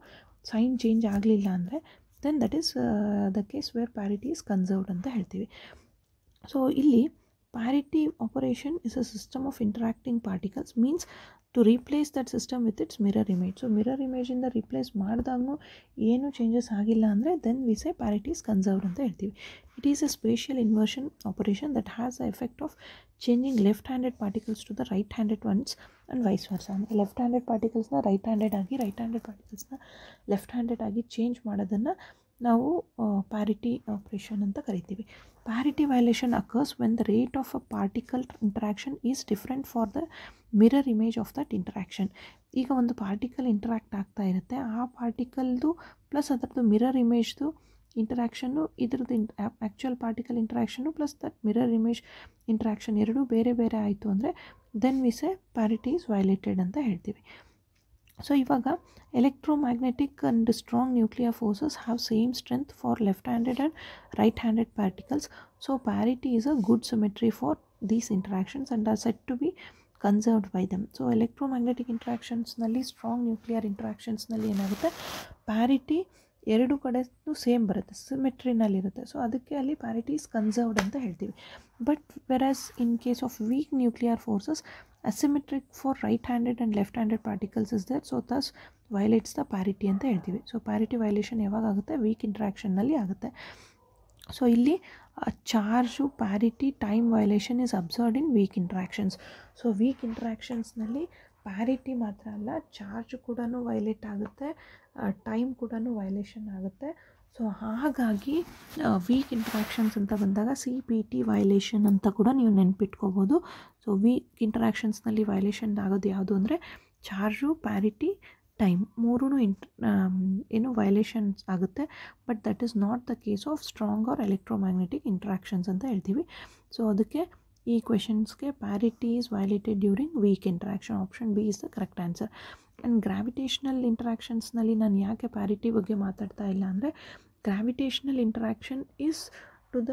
ಸೈನ್ ಚೇಂಜ್ ಆಗಲಿಲ್ಲ ಅಂದರೆ then that is the case where parity is conserved ಅಂತ ಹೇಳ್ತೀವಿ. ಸೊ ಇಲ್ಲಿ parity operation is a system of interacting particles means to replace that system with its mirror image. So mirror ಇಮೇಜಿಂದ ರಿಪ್ಲೇಸ್ ಮಾಡಿದಾಗೂ ಏನು ಚೇಂಜಸ್ ಆಗಿಲ್ಲ ಅಂದರೆ then we say parity is conserved ಅಂತ ಹೇಳ್ತೀವಿ. It is a spatial inversion operation that has the effect of changing left handed particles to the right handed ones and vice versa. ಅಂದರೆ ಲೆಫ್ಟ್ ಹ್ಯಾಂಡೆಡ್ ಪಾರ್ಟಿಕಲ್ಸ್ನ ರೈಟ್ ಹ್ಯಾಂಡೆಡ್ ಆಗಿ, ರೈಟ್ ಹ್ಯಾಂಡೆಡ್ ಪಾರ್ಟಿಕಲ್ಸ್ನ ಲೆಫ್ಟ್ ಹ್ಯಾಂಡೆಡ್ ಆಗಿ ಚೇಂಜ್ ಮಾಡೋದನ್ನು ನಾವು ಪ್ಯಾರಿಟಿ ಆಪರೇಷನ್ ಅಂತ ಕರಿತೀವಿ. Parity violation occurs when the rate of a particle interaction is different for the mirror image of that interaction. ಈಗ ಒಂದು ಪಾರ್ಟಿಕಲ್ ಇಂಟ್ರಾಕ್ಟ್ ಆಗ್ತಾ ಇರುತ್ತೆ, ಆ ಪಾರ್ಟಿಕಲ್ದು ಪ್ಲಸ್ ಅದರದ್ದು ಮಿರರ್ ಇಮೇಜ್ದು ಇಂಟ್ರಾಕ್ಷನ್ನು, ಇದ್ರದ್ದು ಆ್ಯಕ್ಚುಯಲ್ ಪಾರ್ಟಿಕಲ್ ಇಂಟ್ರಾಕ್ಷನ್ನು plus that mirror image interaction ಎರಡೂ ಬೇರೆ ಬೇರೆ ಆಯಿತು ಅಂದರೆ then we say parity is violated ಅಂತ ಹೇಳ್ತೀವಿ. ಸೊ ಇವಾಗ electromagnetic and strong nuclear forces have same strength for left handed and right handed particles. So parity is a good symmetry for these interactions and are set to be conserved by them. So electromagnetic ಇಂಟ್ರಾಕ್ಷನ್ಸ್ನಲ್ಲಿ, ಸ್ಟ್ರಾಂಗ್ ನ್ಯೂಕ್ಲಿಯರ್ ಇಂಟ್ರಾಕ್ಷನ್ಸ್ನಲ್ಲಿ ಏನಾಗುತ್ತೆ, ಪ್ಯಾರಿಟಿ ಎರಡು ಕಡೆಯೂ ಸೇಮ್ ಬರುತ್ತೆ, ಸಿಮೆಟ್ರಿನಲ್ಲಿರುತ್ತೆ. ಸೊ ಅದಕ್ಕೆ ಅಲ್ಲಿ ಪ್ಯಾರಿಟಿ ಈಸ್ ಕನ್ಸರ್ವ್ಡ್ ಅಂತ ಹೇಳ್ತೀವಿ. But whereas in case of weak nuclear forces asymmetric for right handed and left handed particles is there, so thus violates the parity ಅಂತ ಹೇಳ್ತೀವಿ. ಸೊ ಪ್ಯಾರಿಟಿ ವೈಲೇಷನ್ ಯಾವಾಗ ಆಗುತ್ತೆ, ವೀಕ್ ಇಂಟ್ರಾಕ್ಷನ್ನಲ್ಲಿ ಆಗುತ್ತೆ. ಸೊ ಇಲ್ಲಿ charge parity time violation is observed in weak interactions. So weak ಇಂಟ್ರಾಕ್ಷನ್ಸ್ನಲ್ಲಿ ಪ್ಯಾರಿಟಿ ಮಾತ್ರ ಅಲ್ಲ, ಚಾರ್ಜ್ ಕೂಡ ವೈಲೇಟ್ ಆಗುತ್ತೆ, ಟೈಮ್ ಕೂಡ ವೈಲೇಷನ್ ಆಗುತ್ತೆ. ಸೊ ಹಾಗಾಗಿ ವೀಕ್ ಇಂಟ್ರಾಕ್ಷನ್ಸ್ ಅಂತ ಬಂದಾಗ CPT ವೈಲೇಷನ್ ಅಂತ ಕೂಡ ನೀವು ನೆನ್ಪಿಟ್ಕೋಬೋದು. ಸೊ ವೀಕ್ ಇಂಟ್ರಾಕ್ಷನ್ಸ್ನಲ್ಲಿ ವೈಲೇಷನ್ ಆಗೋದು ಯಾವುದು ಅಂದರೆ ಚಾರ್ಜು, ಪ್ಯಾರಿಟಿ, ಟೈಮ್ ಮೂರೂ ಏನು ವೈಲೇಷನ್ಸ್ ಆಗುತ್ತೆ. But that is not the case of strong or electromagnetic interactions ಅಂತ ಹೇಳ್ತೀವಿ. ಸೊ ಅದಕ್ಕೆ ಈ ಕ್ವೆಶನ್ಸ್ಗೆ parity is violated during weak interaction, option B is the correct answer. And gravitational ಇಂಟ್ರಾಕ್ಷನ್ಸ್ನಲ್ಲಿ ನಾನು ಯಾಕೆ ಪ್ಯಾರಿಟಿ ಬಗ್ಗೆ ಮಾತಾಡ್ತಾ ಇಲ್ಲ ಅಂದರೆ gravitational interaction is to the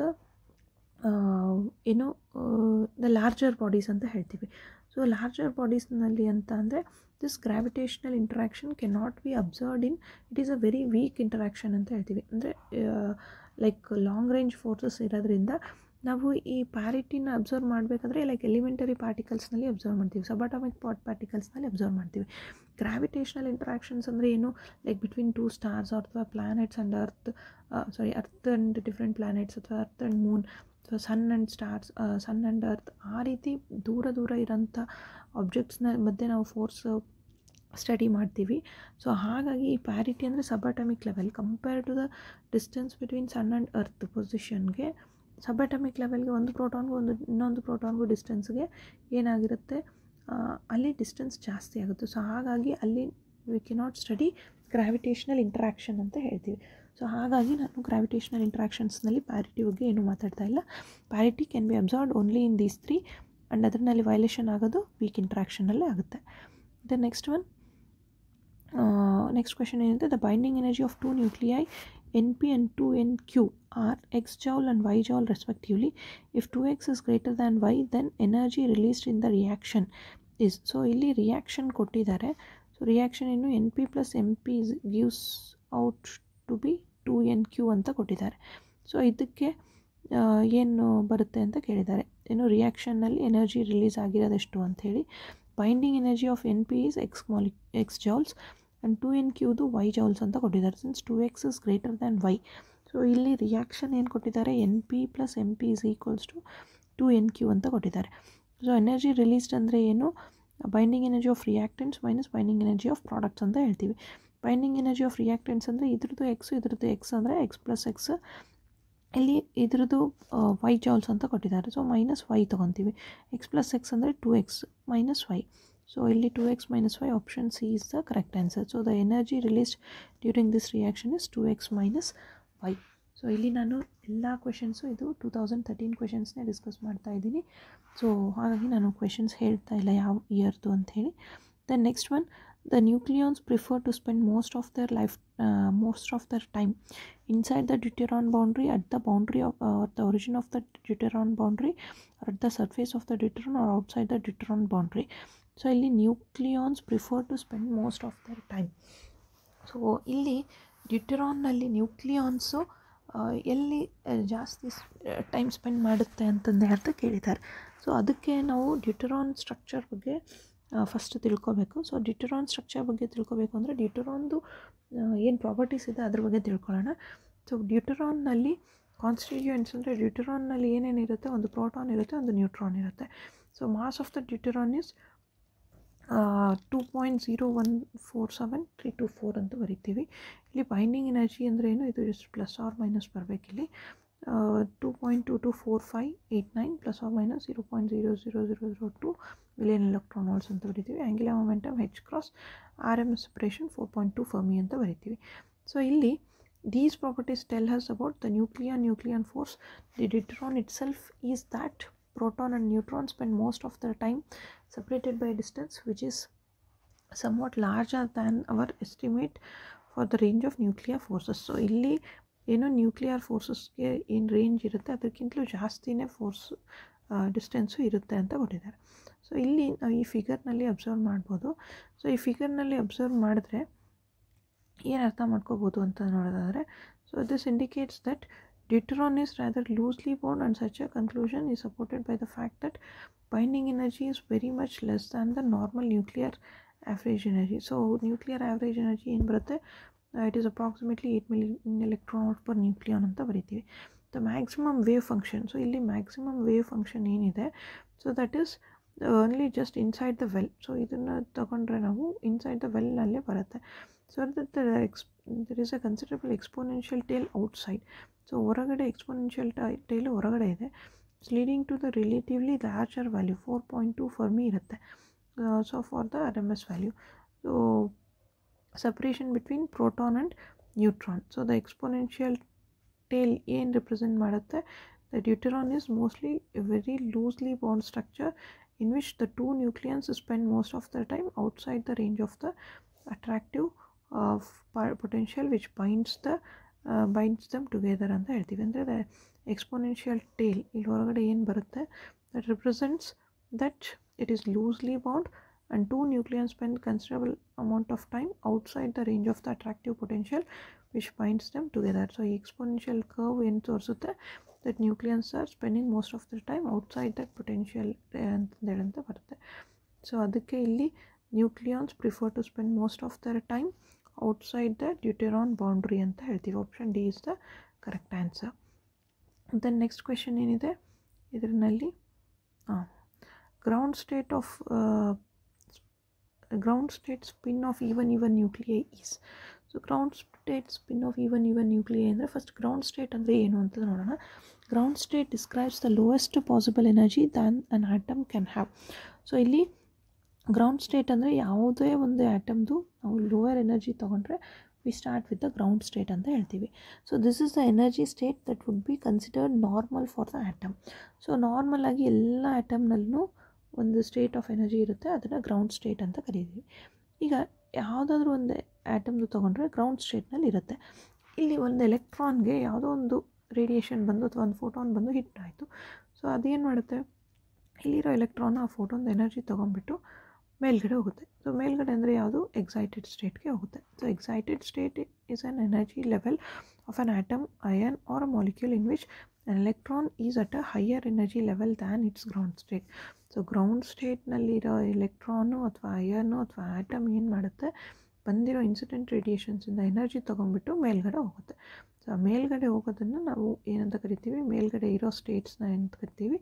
the larger bodies ಅಂತ ಹೇಳ್ತೀವಿ. ಸೊ ಲಾರ್ಜರ್ ಬಾಡೀಸ್ನಲ್ಲಿ ಅಂತ ಅಂದರೆ this gravitational interaction can not be observed in, it is a very weak interaction ಅಂತ ಹೇಳ್ತೀವಿ. ಅಂದರೆ ಲೈಕ್ ಲಾಂಗ್ ರೇಂಜ್ ಫೋರ್ಸಸ್ ಇರೋದ್ರಿಂದ ನಾವು ಈ ಪ್ಯಾರಿಟಿನ ಅಬ್ಸರ್ವ್ ಮಾಡಬೇಕಾದ್ರೆ ಲೈಕ್ ಎಲಿಮೆಂಟರಿ ಪಾರ್ಟಿಕಲ್ಸ್ನಲ್ಲಿ ಅಬ್ಸರ್ವ್ ಮಾಡ್ತೀವಿ, ಸಬಾಟಮಿಕ್ ಪಾರ್ಟಿಕಲ್ಸ್ನಲ್ಲಿ ಅಬ್ಸರ್ವ್ ಮಾಡ್ತೀವಿ. ಗ್ರಾವಿಟೇಷನಲ್ ಇಂಟ್ರಾಕ್ಷನ್ಸ್ ಅಂದರೆ ಏನು, ಲೈಕ್ ಬಿಟ್ವೀನ್ ಟೂ ಸ್ಟಾರ್ಸ್ ಅಥವಾ planets and earth and different planets ಅಥವಾ ಅರ್ತ್ ಆ್ಯಂಡ್ ಮೂನ್ ಅಥವಾ sun and stars, sun and earth, ಆ ರೀತಿ ದೂರ ಇರೋಂಥ ಆಬ್ಜೆಕ್ಟ್ಸ್ನ ಮಧ್ಯೆ ನಾವು ಫೋರ್ಸ್ ಸ್ಟಡಿ ಮಾಡ್ತೀವಿ. ಸೊ ಹಾಗಾಗಿ ಈ ಪ್ಯಾರಿಟಿ ಅಂದರೆ subatomic level compare to the distance between sun and earth ಪೊಸಿಷನ್ಗೆ, ಸಬಾಟಮಿಕ್ ಲೆವೆಲ್ಗೆ ಒಂದು ಪ್ರೋಟಾನ್ಗೂ ಇನ್ನೊಂದು ಪ್ರೋಟಾನ್ಗೂ ಡಿಸ್ಟೆನ್ಸ್ಗೆ ಏನಾಗಿರುತ್ತೆ, ಅಲ್ಲಿ ಡಿಸ್ಟೆನ್ಸ್ ಜಾಸ್ತಿ ಆಗುತ್ತೆ. ಸೊ ಹಾಗಾಗಿ ಅಲ್ಲಿ we cannot study gravitational interaction ಅಂತ ಹೇಳ್ತೀವಿ. ಸೊ ಹಾಗಾಗಿ ನಾನು ಗ್ರಾವಿಟೇಷನಲ್ ಇಂಟ್ರಾಕ್ಷನ್ಸ್ನಲ್ಲಿ ಪ್ಯಾರಿಟಿ ಬಗ್ಗೆ ಏನೂ ಮಾತಾಡ್ತಾ ಇಲ್ಲ. Parity can be observed only in these 3 and ಅದರಲ್ಲಿ ವೈಲೇಷನ್ ಆಗೋದು ವೀಕ್ ಇಂಟ್ರಾಕ್ಷನಲ್ಲೇ ಆಗುತ್ತೆ. ದ ನೆಕ್ಸ್ಟ್ ಕ್ವೆಶನ್ ಏನಿದೆ, the binding energy of 2 nuclei NP and 2NQ are x joule and y joule respectively. If 2x is greater than y, then energy released in the reaction is. So ಇಲ್ಲಿ ರಿಯಾಕ್ಷನ್ ಕೊಟ್ಟಿದ್ದಾರೆ. ಸೊ ರಿಯಾಕ್ಷನ್ ಏನು NP + MP gives out to be 2NQ ಅಂತ ಕೊಟ್ಟಿದ್ದಾರೆ. ಸೊ ಇದಕ್ಕೆ ಏನು ಬರುತ್ತೆ ಅಂತ ಕೇಳಿದ್ದಾರೆ. ಏನು ರಿಯಾಕ್ಷನ್ನಲ್ಲಿ ಎನರ್ಜಿ ರಿಲೀಸ್ ಆಗಿರೋದೆಷ್ಟು ಅಂಥೇಳಿ. Binding energy of NP is X joules and 2NQದು Y ಜೌಲ್ಸ್ ಅಂತ ಕೊಟ್ಟಿದ್ದಾರೆ. Since 2X is greater than Y. So ಇಲ್ಲಿ ರಿಯಾಕ್ಷನ್ ಏನು ಕೊಟ್ಟಿದ್ದಾರೆ, NP + MP is equals to 2NQ ಅಂತ ಕೊಟ್ಟಿದ್ದಾರೆ. ಸೊ ಎನರ್ಜಿ ರಿಲೀಸ್ಡ್ ಅಂದರೆ ಏನು, binding energy of reactants minus binding energy of products ಅಂತ ಹೇಳ್ತೀವಿ. ಬೈಂಡಿಂಗ್ ಎನರ್ಜಿ ಆಫ್ ರಿಯಾಕ್ಟೆಂಟ್ಸ್ ಅಂದರೆ ಇದ್ರದ್ದು X ಅಂದರೆ X + X, ಇಲ್ಲಿ ಇದ್ರದ್ದು Y ಜೌಲ್ಸ್ ಅಂತ ಕೊಟ್ಟಿದ್ದಾರೆ. So -Y ತೊಗೊತೀವಿ. X + X ಅಂದರೆ 2X - Y. ಸೊ ಇಲ್ಲಿ 2X - Y, option C is the correct answer. So the energy released during this reaction is 2X - Y. So ಇಲ್ಲಿ ನಾನು ಎಲ್ಲ ಕ್ವೆಶನ್ಸು ಇದು 2013 ಕ್ವೆಶನ್ಸ್ನೇ ಡಿಸ್ಕಸ್ ಮಾಡ್ತಾ ಇದ್ದೀನಿ. ಸೊ ಹಾಗಾಗಿ ನಾನು ಕ್ವೆಶನ್ಸ್ ಹೇಳ್ತಾ ಇಲ್ಲ ಯಾವ ಇಯರ್ದು ಅಂಥೇಳಿ. Then next one, the nucleons prefer to spend most of their time inside the deuteron boundary, at the boundary of the origin of the deuteron boundary, or at the surface of the deuteron, or outside the deuteron boundary. So ಇಲ್ಲಿ nucleons prefer to spend most of their time. So ಇಲ್ಲಿ ಡ್ಯೂಟೆರಾನ್ನಲ್ಲಿ ನ್ಯೂಕ್ಲಿಯಾನ್ಸು ಎಲ್ಲಿ ಜಾಸ್ತಿ ಟೈಮ್ ಸ್ಪೆಂಡ್ ಮಾಡುತ್ತೆ ಅಂತಂದು ಅಂತ ಕೇಳಿದ್ದಾರೆ. ಸೊ ಅದಕ್ಕೆ ನಾವು ಡ್ಯೂಟೆರಾನ್ ಸ್ಟ್ರಕ್ಚರ್ ಬಗ್ಗೆ ಫಸ್ಟ್ ತಿಳ್ಕೊಬೇಕು. ಸೊ ಡ್ಯೂಟೆರಾನ್ ಸ್ಟ್ರಕ್ಚರ್ ಬಗ್ಗೆ ತಿಳ್ಕೊಬೇಕು ಅಂದರೆ ಡ್ಯೂಟೆರಾನ್ದು ಏನು ಪ್ರಾಪರ್ಟೀಸ್ ಇದೆ ಅದ್ರ ಬಗ್ಗೆ ತಿಳ್ಕೊಳ್ಳೋಣ. ಸೊ ಡ್ಯೂಟೆರಾನ್ನಲ್ಲಿ ಕಾನ್ಸ್ಟಿಟ್ಯೂಯೆಂಟ್ಸ್ ಅಂದರೆ ಡ್ಯೂಟೆರಾನ್ನಲ್ಲಿ ಏನೇನಿರುತ್ತೆ, ಒಂದು ಪ್ರೋಟಾನ್ ಇರುತ್ತೆ, ಒಂದು ನ್ಯೂಟ್ರಾನ್ ಇರುತ್ತೆ. So mass of the deuteron is 2.0147324 ಅಂತ ಬರಿತೀವಿ. ಇಲ್ಲಿ ಬೈಂಡಿಂಗ್ ಎನರ್ಜಿ ಅಂದರೆ ಏನು, ಇದು ಎಷ್ಟು ± ಬರಬೇಕಿಲ್ಲಿ. 2.224589 ± 0.00002 ಮಿಲಿಯನ್ ಎಲೆಕ್ಟ್ರಾನ್ ವೋಲ್ಟ್ಸ್ ಅಂತ ಬರಿತೀವಿ. Angular momentum h×, RMS separation 4.2 fermi ಅಂತ ಬರಿತೀವಿ. ಸೊ ಇಲ್ಲಿ these properties tell us about the nucleon force. The deuteron itself is that proton and neutron spend most of their time separated by a distance which is somewhat larger than our estimate for the range of nuclear forces. So ಇಲ್ಲಿ ಏನು ನ್ಯೂಕ್ಲಿಯರ್ ಫೋರ್ಸಸ್ಗೆ ಏನು ರೇಂಜ್ ಇರುತ್ತೆ ಅದಕ್ಕಿಂತಲೂ ಜಾಸ್ತಿನೇ ಫೋರ್ಸ್ ಡಿಸ್ಟೆನ್ಸು ಇರುತ್ತೆ ಅಂತ ಕೊಟ್ಟಿದ್ದಾರೆ. ಸೊ ಇಲ್ಲಿ ನಾವು ಈ ಫಿಗರ್ನಲ್ಲಿ ಅಬ್ಸರ್ವ್ ಮಾಡ್ಬೋದು. ಸೊ ಈ ಫಿಗರ್ನಲ್ಲಿ ಅಬ್ಸರ್ವ್ ಮಾಡಿದ್ರೆ ಏನು ಅರ್ಥ ಮಾಡ್ಕೋಬೋದು ಅಂತ ನೋಡೋದಾದರೆ, so this indicates that deuteron is rather loosely bound, and such a conclusion is supported by the fact that binding energy is very much less than the normal nuclear average energy. So nuclear average energy ಏನು ಬರುತ್ತೆ, it is approximately 8 million electron volt per nucleon ಅಂತ ಬರಿತೀವಿ. The maximum wave function, so ಇಲ್ಲಿ maximum wave function ಏನಿದೆ, so that is only just inside the well. So ಇದನ್ನು ತಗೊಂಡ್ರೆ ನಾವು ಇನ್ಸೈಡ್ ದ ವೆಲ್ನಲ್ಲೇ ಬರುತ್ತೆ. So that there is a considerable exponential tail outside. So ಹೊರಗಡೆ ಎಕ್ಸ್ಪೋನೆನ್ಷಿಯಲ್ ಟೈಲು ಹೊರಗಡೆ ಇದೆ. It's leading to the relatively larger value 4.2 fermi ಇರುತ್ತೆ. So for the RMS value, so separation between proton and neutron. So the exponential tail ಏನು ರಿಪ್ರೆಸೆಂಟ್ ಮಾಡುತ್ತೆ, the ಡ್ಯೂಟೆರಾನ್ is mostly a very loosely bound structure in which the two nucleons spend most of their time outside the range of the attractive potential which binds them together ಅಂತ ಹೇಳ್ತೀವಿ. ಅಂದರೆ ದ ಎಕ್ಸ್ಪೋನೆನ್ಷಿಯಲ್ ಟೇಲ್ ಇಲ್ಲಿ ಹೊರಗಡೆ ಏನು ಬರುತ್ತೆ, that represents that it is loosely bound and two nucleons spend considerable amount of time outside the range of the attractive potential which binds them together. So ಈ exponential curve ಏನು ತೋರಿಸುತ್ತೆ, that nucleons are spending most of their time outside that potential ಅಂತ ಬರುತ್ತೆ. ಸೊ ಅದಕ್ಕೆ ಇಲ್ಲಿ nucleons prefer to spend most of their time outside the deuteron boundary ಅಂತ ಹೇಳ್ತೀವಿ. Option D is the correct answer. Then next question ಏನಿದೆ ಇದರಲ್ಲಿ, ground state spin of even nuclei is. So ground state spin of even nuclei ಅಂದರೆ ಫಸ್ಟ್ ಗ್ರೌಂಡ್ ಸ್ಟೇಟ್ ಅಂದರೆ ಏನು ಅಂತ ನೋಡೋಣ. Ground state describes the lowest possible energy than an atom can have. So ಇಲ್ಲಿ ಗ್ರೌಂಡ್ ಸ್ಟೇಟ್ ಅಂದರೆ ಯಾವುದೇ ಒಂದು ಆಟಮ್ದು ನಾವು ಲೋಯರ್ ಎನರ್ಜಿ ತೊಗೊಂಡ್ರೆ we start with the ground state ಅಂತ ಹೇಳ್ತೀವಿ. So this is the energy state that would be considered normal for the atom. So normal ಆಗಿ ಎಲ್ಲ ಆಟಮ್ನಲ್ಲೂ ಒಂದು ಸ್ಟೇಟ್ ಆಫ್ ಎನರ್ಜಿ ಇರುತ್ತೆ, ಅದನ್ನು ಗ್ರೌಂಡ್ ಸ್ಟೇಟ್ ಅಂತ ಕರೀತೀವಿ. ಈಗ ಯಾವುದಾದ್ರೂ ಒಂದು ಆಟಮ್ದು ತೊಗೊಂಡ್ರೆ ಗ್ರೌಂಡ್ ಸ್ಟೇಟ್ನಲ್ಲಿ ಇರುತ್ತೆ. ಇಲ್ಲಿ ಒಂದು ಎಲೆಕ್ಟ್ರಾನ್ಗೆ ಯಾವುದೋ ಒಂದು ರೇಡಿಯೇಷನ್ ಬಂದು ಅಥವಾ ಒಂದು ಫೋಟಾನ್ ಬಂದು ಹಿಟ್ ಆಯಿತು. ಸೊ ಅದೇನು ಮಾಡುತ್ತೆ, ಇಲ್ಲಿರೋ ಎಲೆಕ್ಟ್ರಾನ್ ಆ ಫೋಟೋನ್ದು ಎನರ್ಜಿ ತೊಗೊಂಡ್ಬಿಟ್ಟು ಮೇಲ್ಗಡೆ ಹೋಗುತ್ತೆ. ಸೊ ಮೇಲ್ಗಡೆ ಅಂದರೆ ಯಾವುದು, ಎಕ್ಸೈಟೆಡ್ ಸ್ಟೇಟ್ಗೆ ಹೋಗುತ್ತೆ. So excited state is an energy level of an atom, ion or a molecule in which an electron is at a higher energy level than its ground state. So ground ಸ್ಟೇಟ್ನಲ್ಲಿರೋ ಎಲೆಕ್ಟ್ರಾನು ಅಥವಾ ಅಯನು ಅಥವಾ ಆಟಮ್ ಏನು ಮಾಡುತ್ತೆ, ಬಂದಿರೋ ಇನ್ಸಿಡೆಂಟ್ ರೇಡಿಯೇಷನ್ಸಿಂದ ಎನರ್ಜಿ ತೊಗೊಂಡ್ಬಿಟ್ಟು ಮೇಲ್ಗಡೆ ಹೋಗುತ್ತೆ. ಸೊ ಮೇಲ್ಗಡೆ ಹೋಗೋದನ್ನು ನಾವು ಏನಂತ ಕರಿತೀವಿ, ಮೇಲ್ಗಡೆ ಇರೋ ಸ್ಟೇಟ್ಸ್ನ ಏನಂತ ಕರಿತೀವಿ,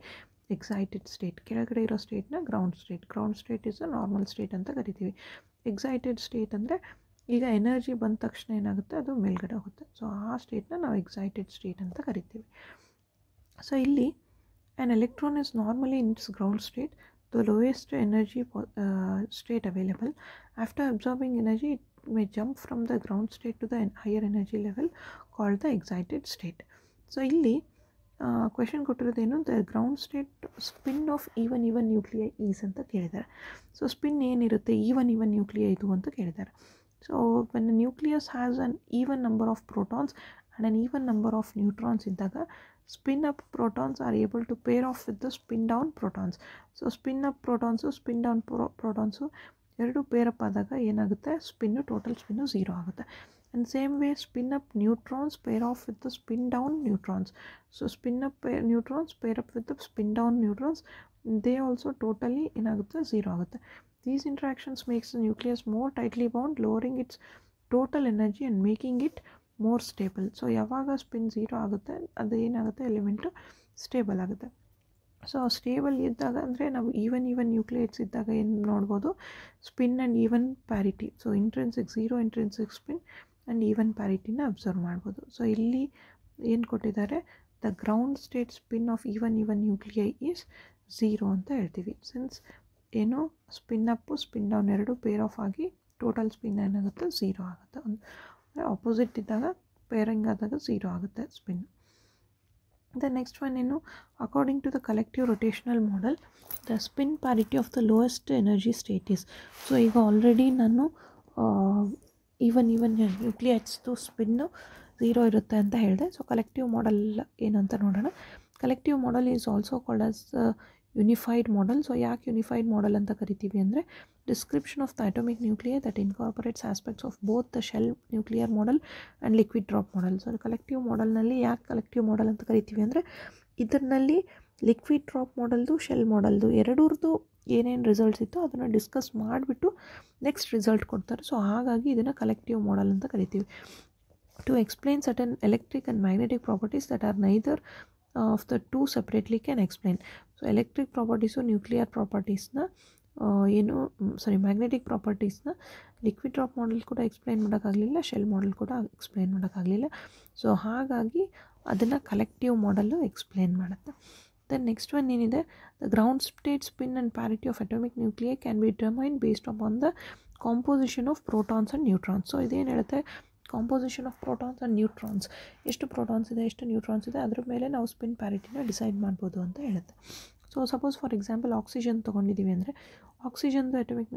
ಎಕ್ಸೈಟೆಡ್ ಸ್ಟೇಟ್. ಕೆಳಗಡೆ ಇರೋ ಸ್ಟೇಟ್ನ ground state. Ground state is a normal state ಅಂತ ಕರಿತೀವಿ. ಎಕ್ಸೈಟೆಡ್ ಸ್ಟೇಟ್ ಅಂದರೆ ಈಗ ಎನರ್ಜಿ ಬಂದ ತಕ್ಷಣ ಏನಾಗುತ್ತೆ, ಅದು ಮೇಲ್ಗಡೆ ಹೋಗುತ್ತೆ. ಸೊ ಆ ಸ್ಟೇಟ್ನ ನಾವು ಎಕ್ಸೈಟೆಡ್ ಸ್ಟೇಟ್ ಅಂತ ಕರಿತೀವಿ. ಸೊ ಇಲ್ಲಿ an electron is normally in its ground state, the lowest energy state available. After absorbing energy, it may jump from the ground state to the higher energy level called the excited state. So ಇಲ್ಲಿ ಕ್ವೆಶನ್ ಕೊಟ್ಟಿರೋದೇನು, the ground state spin of even nuclei is ಅಂತ ಕೇಳಿದ್ದಾರೆ. ಸೊ ಸ್ಪಿನ್ ಏನಿರುತ್ತೆ, ಈವನ್ ನ್ಯೂಕ್ಲಿಯೈ ಇದು ಅಂತ ಕೇಳಿದ್ದಾರೆ. So when nucleus has an even number of protons and an even number of neutrons ಇದ್ದಾಗ spin up protons are able to pair off with the spin down protons. So spin up protons, spin down protons ಎರಡು ಪೇರ್ ಅಪ್ ಆದಾಗ ಏನಾಗುತ್ತೆ, ಸ್ಪಿನ್ನು ಟೋಟಲ್ ಸ್ಪಿನ್ನು 0 ಆಗುತ್ತೆ. And same way spin up neutrons pair off with the spin down neutrons. So spin up neutrons pair up with the spin down neutrons, they also totally ಏನಾಗುತ್ತೆ, 0 ಆಗುತ್ತೆ. These interactions makes the nucleus more tightly bound, lowering its total energy and making it more stable. So ಯಾವಾಗ ಸ್ಪಿನ್ 0 ಆಗುತ್ತೆ, ಅದು ಏನಾಗುತ್ತೆ, ಎಲಿಮೆಂಟು ಸ್ಟೇಬಲ್ ಆಗುತ್ತೆ. ಸೊ ಸ್ಟೇಬಲ್ ಇದ್ದಾಗ ಅಂದರೆ ನಾವು ಈವನ್ ನ್ಯೂಕ್ಲಿಯೇಟ್ಸ್ ಇದ್ದಾಗ ಏನು ನೋಡ್ಬೋದು, spin and even parity. So intrinsic 0 intrinsic spin and even ಪ್ಯಾರಿಟಿನ ಅಬ್ಸರ್ವ್ ಮಾಡ್ಬೋದು. ಸೊ ಇಲ್ಲಿ ಏನು ಕೊಟ್ಟಿದ್ದಾರೆ, the ground state spin of even nuclei is 0 ಅಂತ ಹೇಳ್ತೀವಿ. ಸಿನ್ಸ್ ಏನು, ಸ್ಪಿನ್ ಅಪ್ಪು ಸ್ಪಿನ್ ಡೌನ್ ಎರಡು ಪೇರ್ ಆಫ್ ಆಗಿ ಟೋಟಲ್ ಸ್ಪಿನ್ ಏನಾಗುತ್ತೆ, 0 ಆಗುತ್ತೆ. ಆಪೋಸಿಟ್ ಇದ್ದಾಗ ಪೇರಿಂಗ್ ಆದಾಗ 0 ಆಗುತ್ತೆ ಸ್ಪಿನ್. ದ ನೆಕ್ಸ್ಟ್ ಒನ್ ಏನು, according to the collective rotational model the spin parity of the lowest energy state is. So ಈಗ ಆಲ್ರೆಡಿ ನಾನು ಈವನ್ ನ್ಯೂಕ್ಲಿಯೈಟ್ಸ್ದು ಸ್ಪಿನ್ನು 0 ಇರುತ್ತೆ ಅಂತ ಹೇಳಿದೆ. ಸೊ ಕಲೆಕ್ಟಿವ್ ಮಾಡೆಲ್ ಏನು ಅಂತ ನೋಡೋಣ. Collective model is also called as unified model. So ಯಾಕೆ ಯುನಿಫೈಡ್ ಮಾಡೆಲ್ ಅಂತ ಕರಿತೀವಿ ಅಂದರೆ, description of the atomic nuclear that incorporates aspects of both the shell nuclear model and liquid drop model. So collective ಮಾಡೆಲ್ನಲ್ಲಿ ಯಾಕೆ ಕಲೆಕ್ಟಿವ್ ಮಾಡೆಲ್ ಅಂತ ಕರಿತೀವಿ ಅಂದರೆ, ಇದರಲ್ಲಿ ಲಿಕ್ವಿಡ್ ಡ್ರಾಪ್ ಮಾಡೆಲ್ದು ಶೆಲ್ ಮಾಡೆಲ್ದು ಎರಡೂರ್ದು ಏನೇನು ರಿಸಲ್ಟ್ಸ್ ಇತ್ತು ಅದನ್ನು ಡಿಸ್ಕಸ್ ಮಾಡಿಬಿಟ್ಟು ನೆಕ್ಸ್ಟ್ ರಿಸಲ್ಟ್ ಕೊಡ್ತಾರೆ. ಸೊ ಹಾಗಾಗಿ ಇದನ್ನು ಕಲೆಕ್ಟಿವ್ ಮಾಡೆಲ್ ಅಂತ ಕರಿತೀವಿ. To explain certain electric and magnetic properties that are neither of the two separately can explain. So electric properties nuclear ಪ್ರಾಪರ್ಟೀಸ್ನ ಮ್ಯಾಗ್ನೆಟಿಕ್ ಪ್ರಾಪರ್ಟೀಸ್ನ ಲಿಕ್ವಿಡ್ ಡ್ರಾಪ್ ಮಾಡೆಲ್ ಕೂಡ ಎಕ್ಸ್ಪ್ಲೈನ್ ಮಾಡೋಕ್ಕಾಗಲಿಲ್ಲ, ಶೆಲ್ ಮಾಡೆಲ್ ಕೂಡ ಎಕ್ಸ್ಪ್ಲೈನ್ ಮಾಡೋಕ್ಕಾಗಲಿಲ್ಲ. ಸೊ ಹಾಗಾಗಿ ಅದನ್ನು ಕಲೆಕ್ಟಿವ್ ಮಾಡೆಲ್ಲು ಎಕ್ಸ್ಪ್ಲೈನ್ ಮಾಡುತ್ತೆ. ದೆನ್ ನೆಕ್ಸ್ಟ್ ಒನ್ ಏನಿದೆ, the ground state spin and parity of atomic nuclear can be determined based on the composition of protons and neutrons. So ಇದೇನು ಹೇಳುತ್ತೆ, composition of protons and neutrons, ಎಷ್ಟು ಪ್ರೋಟಾನ್ಸ್ ಇದೆ ಎಷ್ಟು ನ್ಯೂಟ್ರಾನ್ಸ್ ಇದೆ ಅದ್ರ ಮೇಲೆ ನಾವು ಸ್ಪಿನ್ ಪ್ಯಾರಿಟಿನ ಡಿಸೈಡ್ ಮಾಡ್ಬೋದು ಅಂತ ಹೇಳುತ್ತೆ. So suppose for example oxygen ತೊಗೊಂಡಿದ್ದೀವಿ ಅಂದರೆ, ಆಕ್ಸಿಜನ್ದು ಅಟೋಮಿಕ್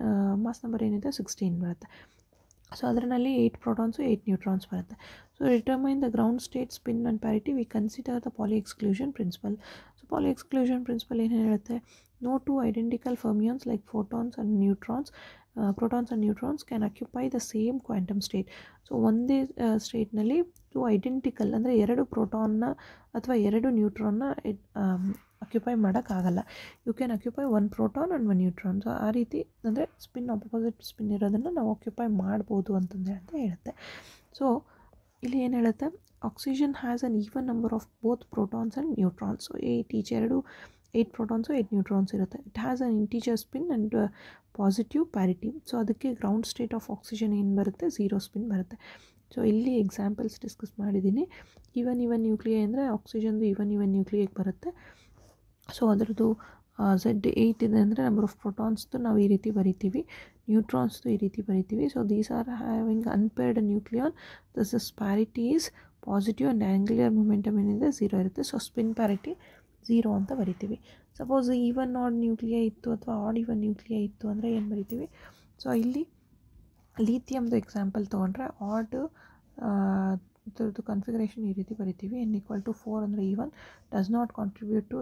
ಮಾಸ್ ನಂಬರ್ ಏನಿದೆ 16 ಬರುತ್ತೆ. ಸೊ ಅದರಲ್ಲಿ 8 ಪ್ರೋಟಾನ್ಸು 8 ನ್ಯೂಟ್ರಾನ್ಸ್ ಬರುತ್ತೆ. So determine the ground state spin and parity we consider the Pauli exclusion principle. So Pauli exclusion principle ಏನು ಹೇಳುತ್ತೆ, no two identical fermions like protons and neutrons can occupy the same quantum state. So ಒಂದೇ ಸ್ಟೇಟ್ನಲ್ಲಿ ಟು ಐಡೆಂಟಿಕಲ್ ಅಂದರೆ ಎರಡು ಪ್ರೋಟಾನ್ನ ಅಥವಾ ಎರಡು ನ್ಯೂಟ್ರಾನ್ನ ಅಕ್ಯುಪೈ ಮಾಡೋಕ್ಕಾಗಲ್ಲ. You can occupy 1 proton and 1 neutron. So ಆ ರೀತಿ ಅಂದರೆ ಸ್ಪಿನ್ ಆಪೋಸಿಟ್ ಸ್ಪಿನ್ ಇರೋದನ್ನು ನಾವು ಆಕ್ಯುಪೈ ಮಾಡ್ಬೋದು ಅಂತಂದರೆ ಅಂತ ಹೇಳುತ್ತೆ. ಸೊ ಇಲ್ಲಿ ಏನು ಹೇಳುತ್ತೆ, oxygen has an even number of both protons and neutrons. So 8 protons 8 neutrons ಇರುತ್ತೆ. It has an integer spin and positive parity. So ಅದಕ್ಕೆ ಗ್ರೌಂಡ್ ಸ್ಟೇಟ್ ಆಫ್ ಆಕ್ಸಿಜನ್ ಏನು ಬರುತ್ತೆ, 0 ಸ್ಪಿನ್ ಬರುತ್ತೆ. ಸೊ ಇಲ್ಲಿ ಎಕ್ಸಾಂಪಲ್ಸ್ ಡಿಸ್ಕಸ್ ಮಾಡಿದ್ದೀನಿ. ಈವನ್ ನ್ಯೂಕ್ಲಿಯೈ ಅಂದರೆ ಆಕ್ಸಿಜನ್ದು ಈವನ್ ನ್ಯೂಕ್ಲಿಯೈಗೆ ಬರುತ್ತೆ. ಸೊ ಅದರದ್ದು Z8 ಇದೆ ಅಂದರೆ ನಂಬರ್ ಆಫ್ ಪ್ರೋಟಾನ್ಸ್ದು ನಾವು ಈ ರೀತಿ ಬರಿತೀವಿ, ನ್ಯೂಟ್ರಾನ್ಸ್ದು ಈ ರೀತಿ ಬರಿತೀವಿ. So these are having unpaired nucleon, this parity is positive and angular momentum ಏನಿದೆ 0 ಇರುತ್ತೆ. ಸೊ ಸ್ಪಿನ್ ಪ್ಯಾರಿಟಿ 0 ಅಂತ ಬರಿತೀವಿ. ಸಪೋಸ್ ಈವನ್ ಆಡ್ ನ್ಯೂಕ್ಲಿಯೈ ಇತ್ತು ಅಥವಾ ಆಡ್ ಈವನ್ ನ್ಯೂಕ್ಲಿಯೈ ಇತ್ತು ಅಂದರೆ ಏನು ಬರಿತೀವಿ. ಸೊ ಇಲ್ಲಿ ಲೀಥಿಯಮ್ದು ಎಕ್ಸಾಂಪಲ್ ತೊಗೊಂಡ್ರೆ ಆಡ್ ಇದ್ರದ್ದು ಕನ್ಫಿಗರೇಷನ್ ಈ ರೀತಿ ಬರಿತೀವಿ. N = 4 ಅಂದರೆ even, does not contribute to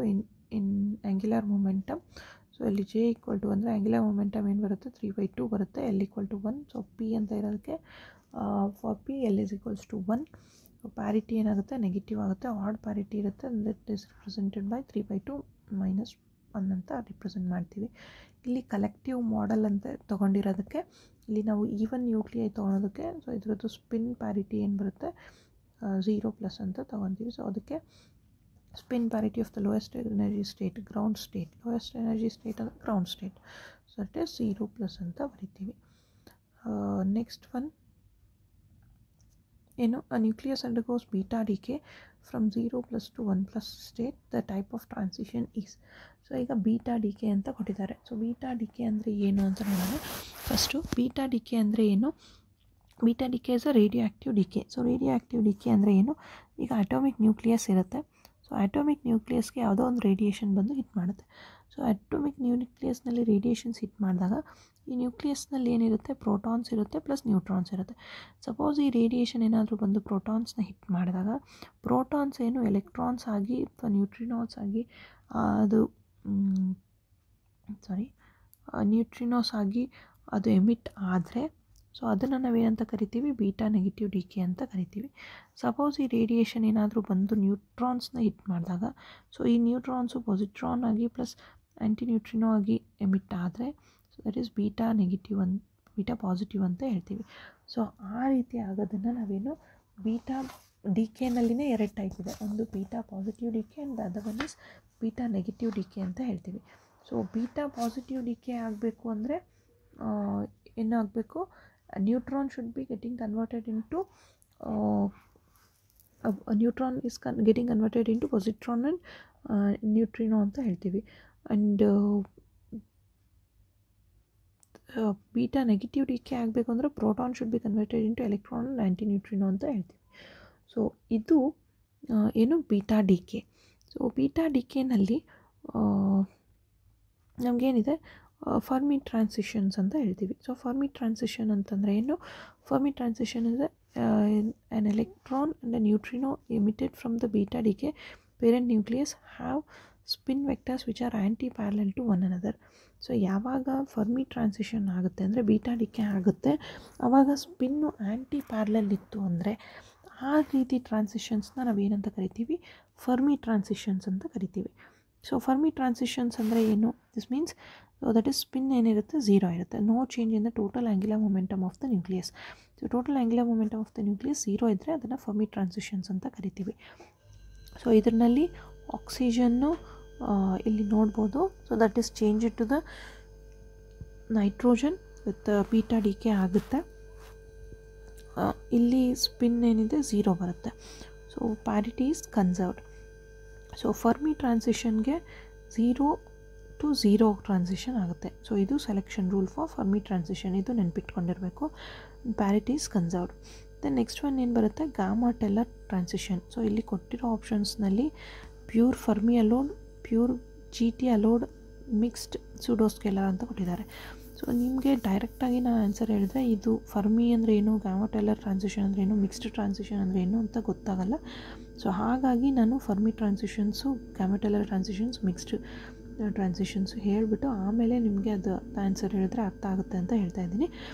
in angular momentum. So ಇಲ್ಲಿ ಜೆ ಈಕ್ವಲ್ ಟು ಅಂದರೆ ಆ್ಯಂಗ್ಯುಲರ್ ಮೊಮೆಂಟಮ್ ಏನು ಬರುತ್ತೆ 3/2 ಬರುತ್ತೆ. L equal to 1. So P ಅಂತ ಇರೋದಕ್ಕೆ for P L is equals to 1. So parity ಏನಾಗುತ್ತೆ ನೆಗೆಟಿವ್ ಆಗುತ್ತೆ. ಆಡ್ ಪ್ಯಾರಿಟಿ ಇರುತ್ತೆ. That is represented by 3/2 minus 1 ಅಂತ ರಿಪ್ರೆಸೆಂಟ್ ಮಾಡ್ತೀವಿ. ಇಲ್ಲಿ ಕಲೆಕ್ಟಿವ್ ಮಾಡೆಲ್ ಅಂತ ತೊಗೊಂಡಿರೋದಕ್ಕೆ ಇಲ್ಲಿ ನಾವು ಈವನ್ ನ್ಯೂಕ್ಲಿಯೈ ತೊಗೊಳೋದಕ್ಕೆ ಸೊ ಇದ್ರದ್ದು ಸ್ಪಿನ್ ಪ್ಯಾರಿಟಿ ಏನು ಬರುತ್ತೆ 0+ ಅಂತ ತೊಗೊತೀವಿ. ಸೊ ಅದಕ್ಕೆ spin parity of the lowest energy state ground state. Lowest energy state and ground state. So that is 0+ anta bariತೀವಿ. Next one, a nucleus undergoes beta decay from 0+ to 1+ state. The type of transition is. So ಈಗ ಬೀಟಾ ಡಿಕೆ ಅಂತ ಕೊಟ್ಟಿದ್ದಾರೆ. ಸೊ ಬೀಟಾ ಡಿಕೆ ಅಂದರೆ ಏನು ಅಂತ ನೋಡೋಣ. ಫಸ್ಟು ಬೀಟಾ ಡಿಕೆ ಅಂದರೆ ಏನು? Beta decay is a radioactive decay. So radioactive decay ಅಂದರೆ ಏನು? ಈಗ ಅಟೋಮಿಕ್ ನ್ಯೂಕ್ಲಿಯಸ್ ಇರುತ್ತೆ. ಸೊ ಅಟೋಮಿಕ್ ನ್ಯೂಕ್ಲಿಯಸ್ಗೆ ಯಾವುದೋ ಒಂದು ರೇಡಿಯೇಷನ್ ಬಂದು ಹಿಟ್ ಮಾಡುತ್ತೆ. ಸೊ ಅಟೋಮಿಕ್ ನ್ಯೂಕ್ಲಿಯಸ್ನಲ್ಲಿ ರೇಡಿಯೇಷನ್ಸ್ ಹಿಟ್ ಮಾಡಿದಾಗ ಈ ನ್ಯೂಕ್ಲಿಯಸ್ನಲ್ಲಿ ಏನಿರುತ್ತೆ ಪ್ರೋಟಾನ್ಸ್ ಇರುತ್ತೆ ಪ್ಲಸ್ ನ್ಯೂಟ್ರಾನ್ಸ್ ಇರುತ್ತೆ. ಸಪೋಸ್ ಈ ರೇಡಿಯೇಷನ್ ಏನಾದರೂ ಬಂದು ಪ್ರೋಟಾನ್ಸ್ನ ಹಿಟ್ ಮಾಡಿದಾಗ ಪ್ರೋಟಾನ್ಸ್ ಏನು ಎಲೆಕ್ಟ್ರಾನ್ಸ್ ಆಗಿ ಅಥವಾ ನ್ಯೂಟ್ರಿನಾಸ್ ಆಗಿ ನ್ಯೂಟ್ರಿನೋಸ್ ಆಗಿ ಅದು ಎಮಿಟ್ ಆದರೆ ಸೊ ಅದನ್ನು ನಾವೇನಂತ ಕರಿತೀವಿ ಬೀಟಾ ನೆಗೆಟಿವ್ ಡಿಕೆ ಅಂತ ಕರಿತೀವಿ. ಸಪೋಸ್ ಈ ರೇಡಿಯೇಷನ್ ಏನಾದರೂ ಬಂದು ನ್ಯೂಟ್ರಾನ್ಸ್ನ ಹಿಟ್ ಮಾಡಿದಾಗ ಸೊ ಈ ನ್ಯೂಟ್ರಾನ್ಸು ಪಾಸಿಟ್ರಾನ್ ಆಗಿ ಪ್ಲಸ್ ಆ್ಯಂಟಿ ನ್ಯೂಟ್ರಿನೋ ಆಗಿ ಎಮಿಟ್ ಆದರೆ so that is beta positive ಅಂತ ಹೇಳ್ತೀವಿ. ಸೊ ಆ ರೀತಿ ಆಗೋದನ್ನು ನಾವೇನು ಬೀಟಾ ಡಿಕೆನಲ್ಲಿನೇ 2 ಟೈಪ್ ಇದೆ. ಒಂದು beta positive decay and other one is beta negative decay ಅಂತ ಹೇಳ್ತೀವಿ. ಸೊ ಬೀಟಾ ಪಾಸಿಟಿವ್ ಡಿಕೆ ಆಗಬೇಕು ಅಂದರೆ ಏನಾಗಬೇಕು? Neutron should be getting converted into neutron is getting converted into positron and neutrino ಅಂತ ಹೇಳ್ತೀವಿ. ಆ್ಯಂಡ್ ಬೀಟಾ ನೆಗೆಟಿವ್ ಡಿಕೆ ಆಗಬೇಕು ಅಂದರೆ proton should be converted into electron and anti neutrino ಅಂತ ಹೇಳ್ತೀವಿ. ಸೊ ಇದು ಏನು ಬೀಟಾ ಡಿಕೆ. ಸೊ ಬೀಟಾ ಡಿಕೆನಲ್ಲಿ ನಮಗೇನಿದೆ ಫರ್ಮಿ ಟ್ರಾನ್ಸಿಷನ್ಸ್ ಅಂತ ಹೇಳ್ತೀವಿ. ಸೊ ಫರ್ಮಿ ಟ್ರಾನ್ಸಿಷನ್ ಅಂತಂದರೆ ಏನು? Fermi transition is an electron and a neutrino emitted from the beta decay parent nucleus have spin vectors which are anti parallel to one another. So ಯಾವಾಗ ಫರ್ಮಿ ಟ್ರಾನ್ಸಿಷನ್ ಆಗುತ್ತೆ ಅಂದರೆ ಬೀಟಾ ಡಿಕೆ ಆಗುತ್ತೆ ಆವಾಗ ಸ್ಪಿನ್ನು ಆ್ಯಂಟಿ ಪ್ಯಾರಲಲ್ ಇತ್ತು ಅಂದರೆ ಆ ರೀತಿ ಟ್ರಾನ್ಸಿಷನ್ಸ್ನ ನಾವೇನಂತ ಕರಿತೀವಿ? ಫರ್ಮಿ ಟ್ರಾನ್ಸಿಷನ್ಸ್ ಅಂತ ಕರಿತೀವಿ. ಸೊ ಫರ್ಮಿ ಟ್ರಾನ್ಸಿಷನ್ಸ್ ಅಂದರೆ ಏನು? This means that is spin ಏನಿರುತ್ತೆ 0 ಇರುತ್ತೆ. No change in the total angular momentum of the nucleus. So total angular momentum of the nucleus 0 ಇದ್ದರೆ ಅದನ್ನು ಫರ್ಮಿ ಟ್ರಾನ್ಸಿಷನ್ಸ್ ಅಂತ ಕರಿತೀವಿ. ಸೊ ಇದರಲ್ಲಿ ಆಕ್ಸಿಜನ್ನು ಇಲ್ಲಿ ನೋಡ್ಬೋದು. So that is change to the nitrogen with beta decay ಆಗುತ್ತೆ. ಇಲ್ಲಿ ಸ್ಪಿನ್ ಏನಿದೆ 0 ಬರುತ್ತೆ. So parity is conserved. So Fermi ಟ್ರಾನ್ಸಿಷನ್ಗೆ 0 to 0 ಟ್ರಾನ್ಸಿಷನ್ ಆಗುತ್ತೆ. ಸೊ ಇದು selection rule for Fermi transition. ಇದು ನೆನ್ಪಿಟ್ಕೊಂಡಿರಬೇಕು. Parity is conserved. Then next one ಏನು ಬರುತ್ತೆ? Gamow Teller transition. ಸೊ ಇಲ್ಲಿ ಕೊಟ್ಟಿರೋ ಆಪ್ಷನ್ಸ್ನಲ್ಲಿ pure Fermi allowed, pure GT allowed, mixed pseudoscalar ಅಂತ ಕೊಟ್ಟಿದ್ದಾರೆ. ಸೊ ನಿಮಗೆ ಡೈರೆಕ್ಟಾಗಿ ನಾನು ಆನ್ಸರ್ ಹೇಳಿದ್ರೆ ಇದು ಫರ್ಮಿ ಅಂದರೆ ಏನು, ಗಾಮಾ ಟೆಲ್ಲರ್ ಟ್ರಾನ್ಸಿಷನ್ ಅಂದರೆ ಏನು, ಮಿಕ್ಸ್ಡ್ ಟ್ರಾನ್ಸಿಷನ್ ಅಂದರೆ ಏನು ಅಂತ ಗೊತ್ತಾಗಲ್ಲ. ಸೊ ಹಾಗಾಗಿ ನಾನು Fermi transitions, Gamow Teller transitions, mixed transitions ಹೇಳಿಬಿಟ್ಟು ಆಮೇಲೆ ನಿಮಗೆ ಅದು ಆನ್ಸರ್ ಹೇಳಿದ್ರೆ ಅರ್ಥ ಆಗುತ್ತೆ ಅಂತ ಹೇಳ್ತಾ ಇದ್ದೀನಿ.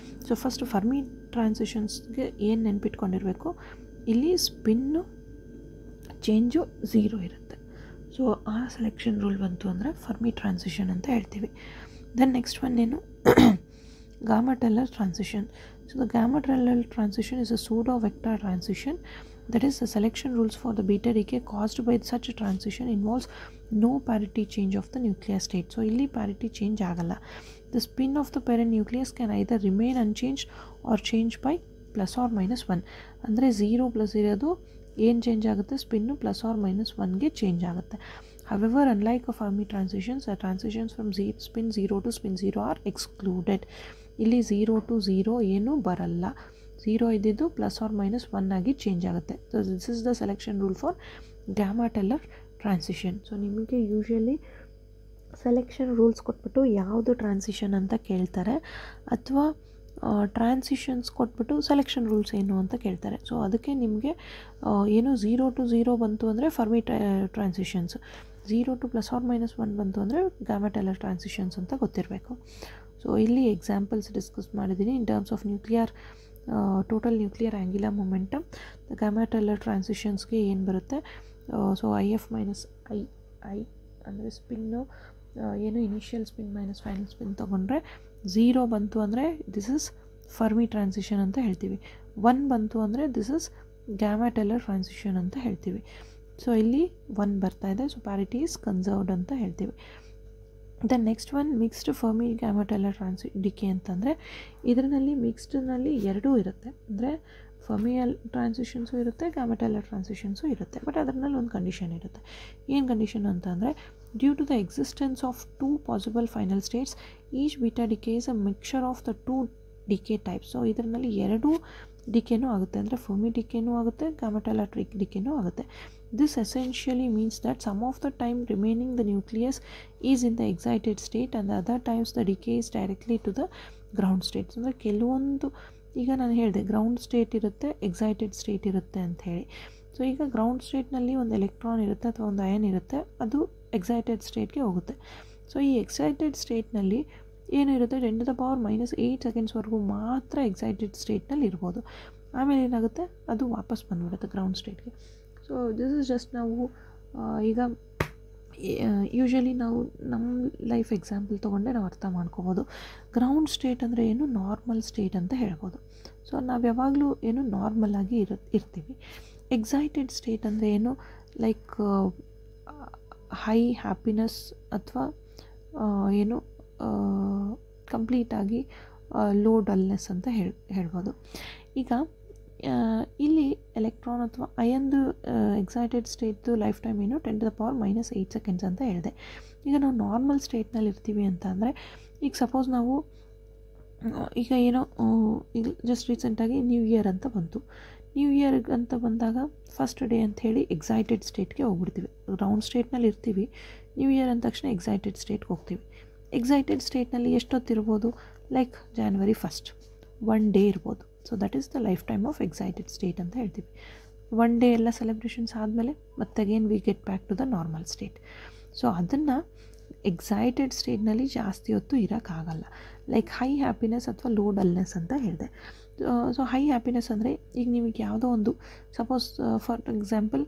ಸೊ ಫಸ್ಟ್ ಫರ್ಮಿ ಟ್ರಾನ್ಸಿಷನ್ಸ್ಗೆ ಏನು ನೆನ್ಪಿಟ್ಕೊಂಡಿರಬೇಕು? ಇಲ್ಲಿ ಸ್ಪಿನ್ನು ಚೇಂಜು 0 ಇರುತ್ತೆ. ಸೊ ಆ ಸೆಲೆಕ್ಷನ್ ರೂಲ್ ಬಂತು ಅಂದರೆ ಫರ್ಮಿ ಟ್ರಾನ್ಸಿಷನ್ ಅಂತ ಹೇಳ್ತೀವಿ. ದೆನ್ ನೆಕ್ಸ್ಟ್ ಒನ್ ಏನು? Gamma Teller transition. So the gamma Teller transition is a pseudo vector transition. That is, the selection rules for the beta decay caused by such a transition involves no parity change of the nuclear state. So illi parity change agalla. The spin of the parent nucleus can either remain unchanged or change by plus or minus 1. ಅಂದರೆ 0 plus ಇರೋದು ಏನು ಚೇಂಜ್ ಆಗುತ್ತೆ? ಸ್ಪಿನ್ನು ಪ್ಲಸ್ ಆರ್ ಮೈನಸ್ 1ಗೆ ಚೇಂಜ್ ಆಗುತ್ತೆ. However, unlike a Fermi transitions, the transitions from spin 0 to spin 0 are excluded. ಇಲ್ಲಿ 0 to 0 ಏನು ಬರಲ್ಲ. 0 ಇದ್ದಿದ್ದು ಪ್ಲಸ್ ಆರ್ ಮೈನಸ್ 1 ಆಗಿ ಚೇಂಜ್ ಆಗುತ್ತೆ. So this is the selection rule for gamma Teller transition. So ನಿಮಗೆ ಯೂಶ್ವಲಿ ಸೆಲೆಕ್ಷನ್ ರೂಲ್ಸ್ ಕೊಟ್ಬಿಟ್ಟು ಯಾವುದು ಟ್ರಾನ್ಸಿಷನ್ ಅಂತ ಕೇಳ್ತಾರೆ, ಅಥವಾ ಟ್ರಾನ್ಸಿಷನ್ಸ್ ಕೊಟ್ಬಿಟ್ಟು ಸೆಲೆಕ್ಷನ್ ರೂಲ್ಸ್ ಏನು ಅಂತ ಕೇಳ್ತಾರೆ. ಸೊ ಅದಕ್ಕೆ ನಿಮಗೆ ಏನು 0 to 0 ಬಂತು ಅಂದರೆ ಫರ್ಮಿ ಟ್ರಾನ್ಸಿಷನ್ಸ್, 0 to +or-1 ಬಂತು ಅಂದರೆ ಗಾಮಾ ಟೈಲರ್ ಟ್ರಾನ್ಸಿಷನ್ಸ್ ಅಂತ ಗೊತ್ತಿರಬೇಕು. ಸೊ ಇಲ್ಲಿ ಎಕ್ಸಾಂಪಲ್ಸ್ ಡಿಸ್ಕಸ್ ಮಾಡಿದ್ದೀನಿ in terms of nuclear total nuclear angular momentum Gamow Teller ಟ್ರಾನ್ಸಿಷನ್ಸ್ಗೆ ಏನು ಬರುತ್ತೆ. ಸೊ IF - I ಅಂದರೆ ಸ್ಪಿನ್ನು ಏನು initial spin minus final spin ತೊಗೊಂಡ್ರೆ 0 ಬಂತು ಅಂದರೆ ದಿಸ್ ಇಸ್ ಫರ್ಮಿ ಟ್ರಾನ್ಸಿಷನ್ ಅಂತ ಹೇಳ್ತೀವಿ. 1 ಬಂತು ಅಂದರೆ this is gamma tailor transition ಅಂತ ಹೇಳ್ತೀವಿ. ಸೊ ಇಲ್ಲಿ 1 ಬರ್ತಾ ಇದೆ, ಸೊ ಪ್ಯಾರಿಟಿ ಈಸ್ ಕನ್ಸರ್ವ್ಡ್ ಅಂತ ಹೇಳ್ತೀವಿ. Then next one mixed Fermi Gamow Teller decay ಅಂತಂದರೆ ಇದರಲ್ಲಿ ಮಿಕ್ಸ್ಡ್ನಲ್ಲಿ ಎರಡೂ ಇರುತ್ತೆ. ಅಂದರೆ ಫರ್ಮಿಯಲ್ ಟ್ರಾನ್ಸಿಷನ್ಸು ಇರುತ್ತೆ, ಗಾಮಾ ಟೈಲರ್ ಟ್ರಾನ್ಸಿಷನ್ಸು ಇರುತ್ತೆ. ಬಟ್ ಅದರಲ್ಲಿ ಒಂದು ಕಂಡೀಷನ್ ಇರುತ್ತೆ. ಏನು ಕಂಡೀಷನ್ ಅಂತಂದರೆ due to the existence of 2 possible final states each beta decay is a mixture of the 2 decay types. So ಇದರಲ್ಲಿ ಎರಡೂ ಡಿಕೆನೂ ಆಗುತ್ತೆ, ಅಂದರೆ ಫರ್ಮಿ ಡಿಕೆನೂ ಆಗುತ್ತೆ, ಗಾಮಾ ಟೈಲರ್ ಡಿಕೆನೂ ಆಗುತ್ತೆ. This essentially means that some of the time remaining the nucleus is in the excited state and the other times the decay is directly to the ground state. ಅಂದರೆ ಕೆಲವೊಂದು ಈಗ ನಾನು ಹೇಳಿದೆ ಗ್ರೌಂಡ್ ಸ್ಟೇಟ್ ಇರುತ್ತೆ, ಎಕ್ಸೈಟೆಡ್ ಸ್ಟೇಟ್ ಇರುತ್ತೆ ಅಂತ ಹೇಳಿ. ಸೊ ಈಗ ಗ್ರೌಂಡ್ ಸ್ಟೇಟ್ನಲ್ಲಿ ಒಂದು ಎಲೆಕ್ಟ್ರಾನ್ ಇರುತ್ತೆ ಅಥವಾ ಒಂದು ಅಯನ್ ಇರುತ್ತೆ, ಅದು ಎಕ್ಸೈಟೆಡ್ ಸ್ಟೇಟ್ಗೆ ಹೋಗುತ್ತೆ. ಸೊ ಈ ಎಕ್ಸೈಟೆಡ್ ಸ್ಟೇಟ್ನಲ್ಲಿ ಏನು ಇರುತ್ತೆ 10⁻⁸ ಸೆಕೆಂಡ್ಸ್ವರೆಗೂ ಮಾತ್ರ ಎಕ್ಸೈಟೆಡ್ ಸ್ಟೇಟ್ನಲ್ಲಿ ಇರ್ಬೋದು. ಆಮೇಲೆ ಏನಾಗುತ್ತೆ, ಅದು ವಾಪಸ್ ಬಂದುಬಿಡುತ್ತೆ ಗ್ರೌಂಡ್ ಸ್ಟೇಟ್ಗೆ. ಸೊ ದಿಸ್ ಇಸ್ ಜಸ್ಟ್ ನಾವು ಈಗ ಯೂಶ್ವಲಿ ನಾವು ನಮ್ಮ ಲೈಫ್ ಎಕ್ಸಾಂಪಲ್ ತೊಗೊಂಡೆ ನಾವು ಅರ್ಥ ಮಾಡ್ಕೋಬೋದು. ಗ್ರೌಂಡ್ ಸ್ಟೇಟ್ ಅಂದರೆ ಏನು, ನಾರ್ಮಲ್ ಸ್ಟೇಟ್ ಅಂತ ಹೇಳ್ಬೋದು. ಸೊ ನಾವು ಯಾವಾಗಲೂ ಏನು ನಾರ್ಮಲ್ ಆಗಿ ಇರ್ತೀವಿ. ಎಕ್ಸೈಟೆಡ್ ಸ್ಟೇಟ್ ಅಂದರೆ ಏನು, ಲೈಕ್ ಹೈ ಹ್ಯಾಪಿನೆಸ್ ಅಥವಾ ಏನು ಕಂಪ್ಲೀಟಾಗಿ ಲೋ ಡಲ್ನೆಸ್ ಅಂತ ಹೇಳ್ಬೋದು. ಈಗ ಇಲ್ಲಿ ಎಲೆಕ್ಟ್ರಾನ್ ಅಥವಾ ಅಯನ್ದು ಎಕ್ಸೈಟೆಡ್ ಸ್ಟೇಟ್ದು ಲೈಫ್ ಟೈಮ್ ಏನು 10⁻⁸ ಸೆಕೆಂಡ್ಸ್ ಅಂತ ಹೇಳಿದೆ. ಈಗ ನಾವು ನಾರ್ಮಲ್ ಸ್ಟೇಟ್ನಲ್ಲಿ ಇರ್ತೀವಿ ಅಂತ ಅಂದರೆ ಈಗ ಸಪೋಸ್ ನಾವು ಈಗ ಏನೋ ಈಗ ಜಸ್ಟ್ ರೀಸೆಂಟಾಗಿ ನ್ಯೂ ಇಯರ್ ಅಂತ ಬಂತು. ನ್ಯೂ ಇಯರ್ ಅಂತ ಬಂದಾಗ ಫಸ್ಟ್ ಡೇ ಅಂತ ಹೇಳಿ ಎಕ್ಸೈಟೆಡ್ ಸ್ಟೇಟ್ಗೆ ಹೋಗ್ಬಿಡ್ತೀವಿ. ಗ್ರೌಂಡ್ ಸ್ಟೇಟ್ನಲ್ಲಿ ಇರ್ತೀವಿ, ನ್ಯೂ ಇಯರ್ ಅಂದ ತಕ್ಷಣ ಎಕ್ಸೈಟೆಡ್ ಸ್ಟೇಟ್ಗೆ ಹೋಗ್ತೀವಿ. ಎಕ್ಸೈಟೆಡ್ ಸ್ಟೇಟ್ನಲ್ಲಿ ಎಷ್ಟೊತ್ತಿರ್ಬೋದು, ಲೈಕ್ January 1st 1 ಡೇ ಇರ್ಬೋದು. So that is the life time of excited state ಅಂತ ಹೇಳ್ತೀವಿ. 1 ಡೇ ಎಲ್ಲ ಸೆಲೆಬ್ರೇಷನ್ಸ್ ಆದಮೇಲೆ ಮತ್ತೆ again we get back to the normal state. So ಅದನ್ನು ಎಕ್ಸೈಟೆಡ್ ಸ್ಟೇಟ್ನಲ್ಲಿ ಜಾಸ್ತಿ ಹೊತ್ತು ಇರೋಕ್ಕಾಗಲ್ಲ. ಲೈಕ್ ಹೈ ಹ್ಯಾಪಿನೆಸ್ ಅಥವಾ ಲೋ ಡಲ್ನೆಸ್ ಅಂತ ಹೇಳಿದೆ. ಸೊ ಹೈ ಹ್ಯಾಪಿನೆಸ್ ಅಂದರೆ ಈಗ ನಿಮಗೆ ಯಾವುದೋ ಒಂದು suppose for example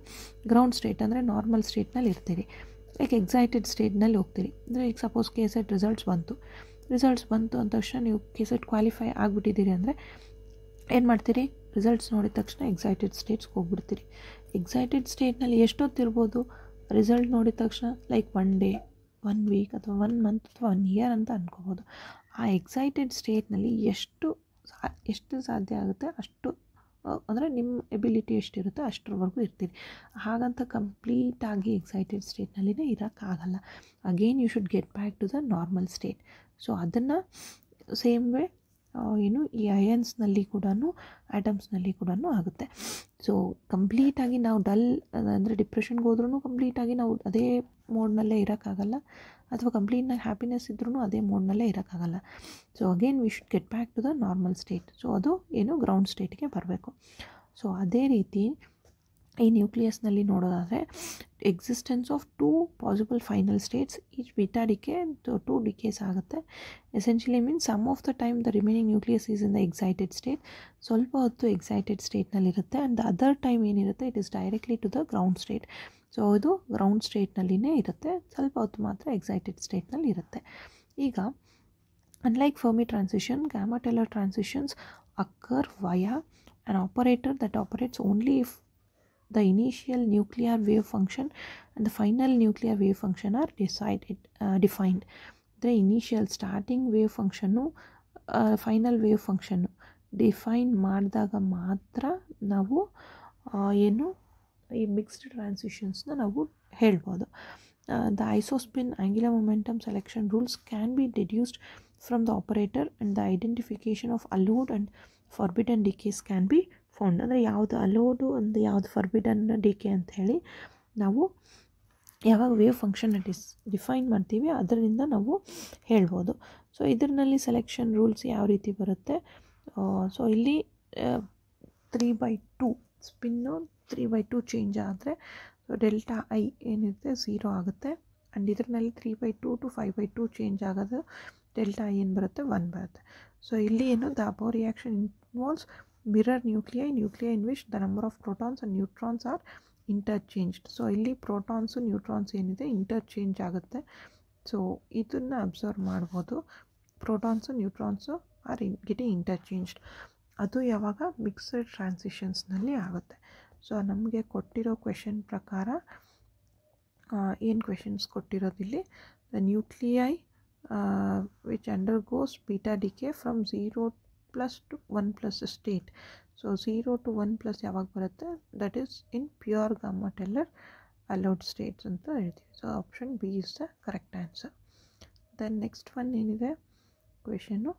ground state ಅಂದರೆ ನಾರ್ಮಲ್ ಸ್ಟೇಟ್ನಲ್ಲಿ ಇರ್ತೀರಿ, ಲೈಕ್ ಎಕ್ಸೈಟೆಡ್ ಸ್ಟೇಟ್ನಲ್ಲಿ ಹೋಗ್ತೀರಿ. ಅಂದರೆ ಈಗ ಸಪೋಸ್ KSET ರಿಸಲ್ಟ್ಸ್ ಬಂತು ಅಂದ ತಕ್ಷಣ ನೀವು KSET ಕ್ವಾಲಿಫೈ ಆಗಿಬಿಟ್ಟಿದ್ದೀರಿ ಅಂದರೆ ಏನು ಮಾಡ್ತೀರಿ, ರಿಸಲ್ಟ್ಸ್ ನೋಡಿದ ತಕ್ಷಣ ಎಕ್ಸೈಟೆಡ್ ಸ್ಟೇಟ್ಸ್ಗೆ ಹೋಗ್ಬಿಡ್ತೀರಿ. ಎಕ್ಸೈಟೆಡ್ ಸ್ಟೇಟ್ನಲ್ಲಿ ಎಷ್ಟೊತ್ತಿರ್ಬೋದು, ರಿಸಲ್ಟ್ ನೋಡಿದ ತಕ್ಷಣ ಲೈಕ್ 1 ಡೇ 1 ವೀಕ್ ಅಥವಾ 1 ಮಂತ್ ಅಥವಾ 1 ಇಯರ್ ಅಂತ ಅಂದ್ಕೋಬೋದು. ಆ ಎಕ್ಸೈಟೆಡ್ ಸ್ಟೇಟ್ನಲ್ಲಿ ಎಷ್ಟು ಸಾಧ್ಯ ಆಗುತ್ತೆ ಅಷ್ಟು, ಅಂದರೆ ನಿಮ್ಮ ಎಬಿಲಿಟಿ ಎಷ್ಟಿರುತ್ತೆ ಅಷ್ಟರವರೆಗೂ ಇರ್ತೀರಿ. ಹಾಗಂತ ಕಂಪ್ಲೀಟಾಗಿ ಎಕ್ಸೈಟೆಡ್ ಸ್ಟೇಟ್ನಲ್ಲಿನೇ ಇರೋಕ್ಕಾಗಲ್ಲ. Again you should get back to the normal state. So ಅದನ್ನು ಸೇಮ್ ವೇ ಏನು ಈ ಅಯನ್ಸ್ನಲ್ಲಿ ಕೂಡ ಆಟಮ್ಸ್ನಲ್ಲಿ ಕೂಡ ಆಗುತ್ತೆ. ಸೊ ಕಂಪ್ಲೀಟಾಗಿ ನಾವು ಡಲ್ ಅಂದರೆ ಡಿಪ್ರೆಷನ್ಗೆ ಹೋದ್ರೂ ಕಂಪ್ಲೀಟಾಗಿ ನಾವು ಅದೇ ಮೋಡ್ನಲ್ಲೇ ಇರೋಕ್ಕಾಗಲ್ಲ, ಅಥವಾ ಕಂಪ್ಲೀಟ್ನಾಗಿ ಹ್ಯಾಪಿನೆಸ್ ಇದ್ರೂ ಅದೇ ಮೋಡ್ನಲ್ಲೇ ಇರೋಕ್ಕಾಗಲ್ಲ. So again we should get back to the normal state. So ಅದು ಏನು ಗ್ರೌಂಡ್ ಸ್ಟೇಟ್ಗೆ ಬರಬೇಕು. ಸೊ ಅದೇ ರೀತಿ ಈ ನ್ಯೂಕ್ಲಿಯಸ್ನಲ್ಲಿ ನೋಡೋದಾದರೆ existence of 2 possible final states each beta decay 2 decays ಆಗುತ್ತೆ. Essentially means some of the time the remaining nucleus is in the excited state. ಸ್ವಲ್ಪ ಹೊತ್ತು ಎಕ್ಸೈಟೆಡ್ ಸ್ಟೇಟ್ನಲ್ಲಿರುತ್ತೆ ಆ್ಯಂಡ್ ದ ಅದರ್ ಟೈಮ್ ಏನಿರುತ್ತೆ it is directly to the ground state. So ಇದು ಗ್ರೌಂಡ್ ಸ್ಟೇಟ್ನಲ್ಲಿನೇ ಇರುತ್ತೆ, ಸ್ವಲ್ಪ ಹೊತ್ತು ಮಾತ್ರ ಎಕ್ಸೈಟೆಡ್ ಸ್ಟೇಟ್ನಲ್ಲಿ ಇರುತ್ತೆ. ಈಗ unlike Fermi transition, Gamow Teller transitions occur via an operator that operates only if the initial nuclear wave function and the final nuclear wave function are defined. The initial starting wave function final wave function define ಮಾಡಿದಾಗ ಮಾತ್ರ ನಾವು ಏನು ಈ ಮಿಕ್ಸ್ಡ್ ಟ್ರಾನ್ಸಿಷನ್ಸ್ನ ನಾವು ಹೇಳ್ಬೋದು. The isospin angular momentum selection rules can be deduced from the operator and the identification of allowed and forbidden decays can be found. ಅಂದರೆ ಯಾವುದು ಅಲೋಡು ಅಂದರೆ ಯಾವುದು ಫಾರ್ಬಿಡನ್ ಡಿಕೆ ಅಂತ ಹೇಳಿ ನಾವು ಯಾವಾಗ ವೇವ್ ಫಂಕ್ಷನ್ ಡಿಫೈನ್ ಮಾಡ್ತೀವಿ ಅದರಿಂದ ನಾವು ಹೇಳ್ಬೋದು. ಸೊ ಇದರಲ್ಲಿ ಸೆಲೆಕ್ಷನ್ ರೂಲ್ಸ್ ಯಾವ ರೀತಿ ಬರುತ್ತೆ, ಸೊ ಇಲ್ಲಿ 3/2 ಸ್ಪಿನ್ನು 3/2 ಚೇಂಜ್ ಆದರೆ ಸೊ ಡೆಲ್ಟಾ ಐ ಏನಿರುತ್ತೆ 0 ಆಗುತ್ತೆ. ಆ್ಯಂಡ್ ಇದರಲ್ಲಿ 3/2 to 5/2 ಚೇಂಜ್ ಆಗೋದು ಡೆಲ್ಟಾ ಐ ಏನು ಬರುತ್ತೆ 1 ಬರುತ್ತೆ. ಸೊ ಇಲ್ಲಿ ಏನು the above reaction involves mirror nuclei in which the number of protons and neutrons are interchanged. So ಇಲ್ಲಿ ಪ್ರೋಟಾನ್ಸು ನ್ಯೂಟ್ರಾನ್ಸ್ ಏನಿದೆ ಇಂಟರ್ಚೇಂಜ್ ಆಗುತ್ತೆ. ಸೊ ಇದನ್ನು ಅಬ್ಸರ್ವ್ ಮಾಡ್ಬೋದು. Protons neutrons are getting interchanged. ಅದು ಯಾವಾಗ ಮಿಕ್ಸಡ್ ಟ್ರಾನ್ಸಿಷನ್ಸ್ನಲ್ಲಿ ಆಗುತ್ತೆ. ಸೊ ನಮಗೆ ಕೊಟ್ಟಿರೋ ಕ್ವೆಶನ್ ಪ್ರಕಾರ ಏನು ಕ್ವೆಶನ್ಸ್ ಕೊಟ್ಟಿರೋದಿಲ್ಲಿ, the nuclei which undergoes beta decay from 0+ to 1+ state. So 0 to 1+ ಯಾವಾಗ ಬರುತ್ತೆ, that is in pure Gamow Teller allowed states ಅಂತ ಹೇಳ್ತೀವಿ. So option B is the correct answer. Then next one ಏನಿದೆ question,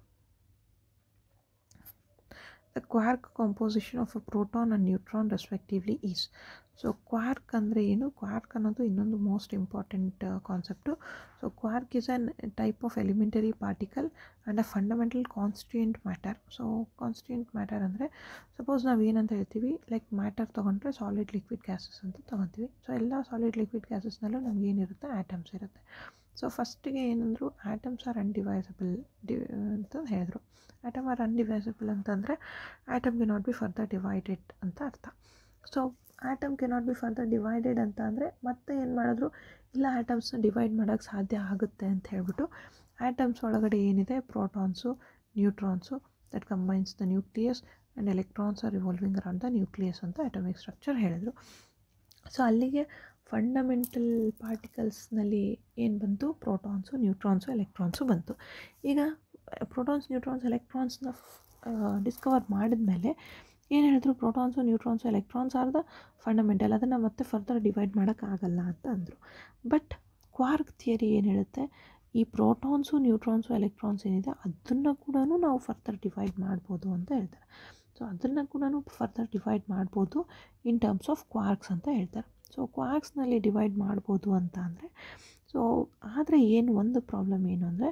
the quark composition of a proton and neutron respectively is. So Quark ಅಂದರೆ ಏನು, ಕ್ವಾರ್ಕ್ ಅನ್ನೋದು ಇನ್ನೊಂದು most important concept. So Quark is an type of elementary particle and a fundamental constituent matter. So constituent matter ಅಂದರೆ ಸಪೋಸ್ ನಾವು ಏನಂತ ಹೇಳ್ತೀವಿ, ಲೈಕ್ ಮ್ಯಾಟರ್ ತೊಗೊಂಡ್ರೆ ಸಾಲಿಡ್ ಲಿಕ್ವಿಡ್ ಗ್ಯಾಸಸ್ ಅಂತ ತೊಗೊತೀವಿ. ಸೊ ಎಲ್ಲ ಸಾಲಿಡ್ ಲಿಕ್ವಿಡ್ ಗ್ಯಾಸಸ್ನಲ್ಲೂ ನಮ್ಗೆ ಏನಿರುತ್ತೆ, ಆಟಮ್ಸ್ ಇರುತ್ತೆ. ಸೊ ಫಸ್ಟಿಗೆ ಏನಂದರು, ಆಟಮ್ಸ್ ಆರ್ ಅನ್ಡಿವೈಸಬಲ್ ಅಂತ ಹೇಳಿದ್ರು. ಆಟಮ್ ಆರ್ ಅನ್ಡಿವೈಸಬಲ್ ಅಂತಂದರೆ atom can not be further divided ಅಂತ ಅರ್ಥ. So atom can not be further divided ಅಂತ ಅಂದರೆ ಮತ್ತೆ ಏನು ಮಾಡಿದ್ರು, ಇಲ್ಲ ಆಟಮ್ಸ್ನ ಡಿವೈಡ್ ಮಾಡೋಕ್ಕೆ ಸಾಧ್ಯ ಆಗುತ್ತೆ ಅಂತ ಹೇಳ್ಬಿಟ್ಟು ಆಟಮ್ಸ್ ಒಳಗಡೆ ಏನಿದೆ protons neutrons that combines the nucleus and electrons are revolving around the nucleus ಅಂತ ಅಟಮಿಕ್ ಸ್ಟ್ರಕ್ಚರ್ ಹೇಳಿದರು. ಸೊ ಅಲ್ಲಿಗೆ ಫಂಡಮೆಂಟಲ್ ಪಾರ್ಟಿಕಲ್ಸ್ನಲ್ಲಿ ಏನು ಬಂತು, ಪ್ರೋಟಾನ್ಸು ನ್ಯೂಟ್ರಾನ್ಸು ಎಲೆಕ್ಟ್ರಾನ್ಸು ಬಂತು. ಈಗ ಪ್ರೋಟಾನ್ಸ್ ನ್ಯೂಟ್ರಾನ್ಸ್ ಎಲೆಕ್ಟ್ರಾನ್ಸ್ನ ಡಿಸ್ಕವರ್ ಮಾಡಿದ್ಮೇಲೆ ಏನು ಹೇಳಿದ್ರು, protons neutrons electrons are the fundamental, ಅದನ್ನು ಮತ್ತೆ ಫರ್ದರ್ ಡಿವೈಡ್ ಮಾಡೋಕ್ಕಾಗಲ್ಲ ಅಂತ ಅಂದರು. ಬಟ್ ಕ್ವಾರ್ಕ್ ಥಿಯರಿ ಏನು ಹೇಳುತ್ತೆ, ಈ ಪ್ರೋಟಾನ್ಸು ನ್ಯೂಟ್ರಾನ್ಸು ಎಲೆಕ್ಟ್ರಾನ್ಸ್ ಏನಿದೆ ಅದನ್ನು ಕೂಡ ನಾವು ಫರ್ದರ್ ಡಿವೈಡ್ ಮಾಡ್ಬೋದು ಅಂತ ಹೇಳ್ತಾರೆ. ಸೊ ಅದನ್ನು ಕೂಡ ಫರ್ದರ್ ಡಿವೈಡ್ ಮಾಡ್ಬೋದು ಇನ್ ಟರ್ಮ್ಸ್ ಆಫ್ ಕ್ವಾರ್ಕ್ಸ್ ಅಂತ ಹೇಳ್ತಾರೆ. ಸೊ ಕ್ವಾರ್ಕ್ಸ್ನಲ್ಲಿ ಡಿವೈಡ್ ಮಾಡ್ಬೋದು ಅಂತ ಅಂದರೆ, ಸೊ ಆದರೆ ಏನು ಒಂದು ಪ್ರಾಬ್ಲಮ್ ಏನು ಅಂದರೆ,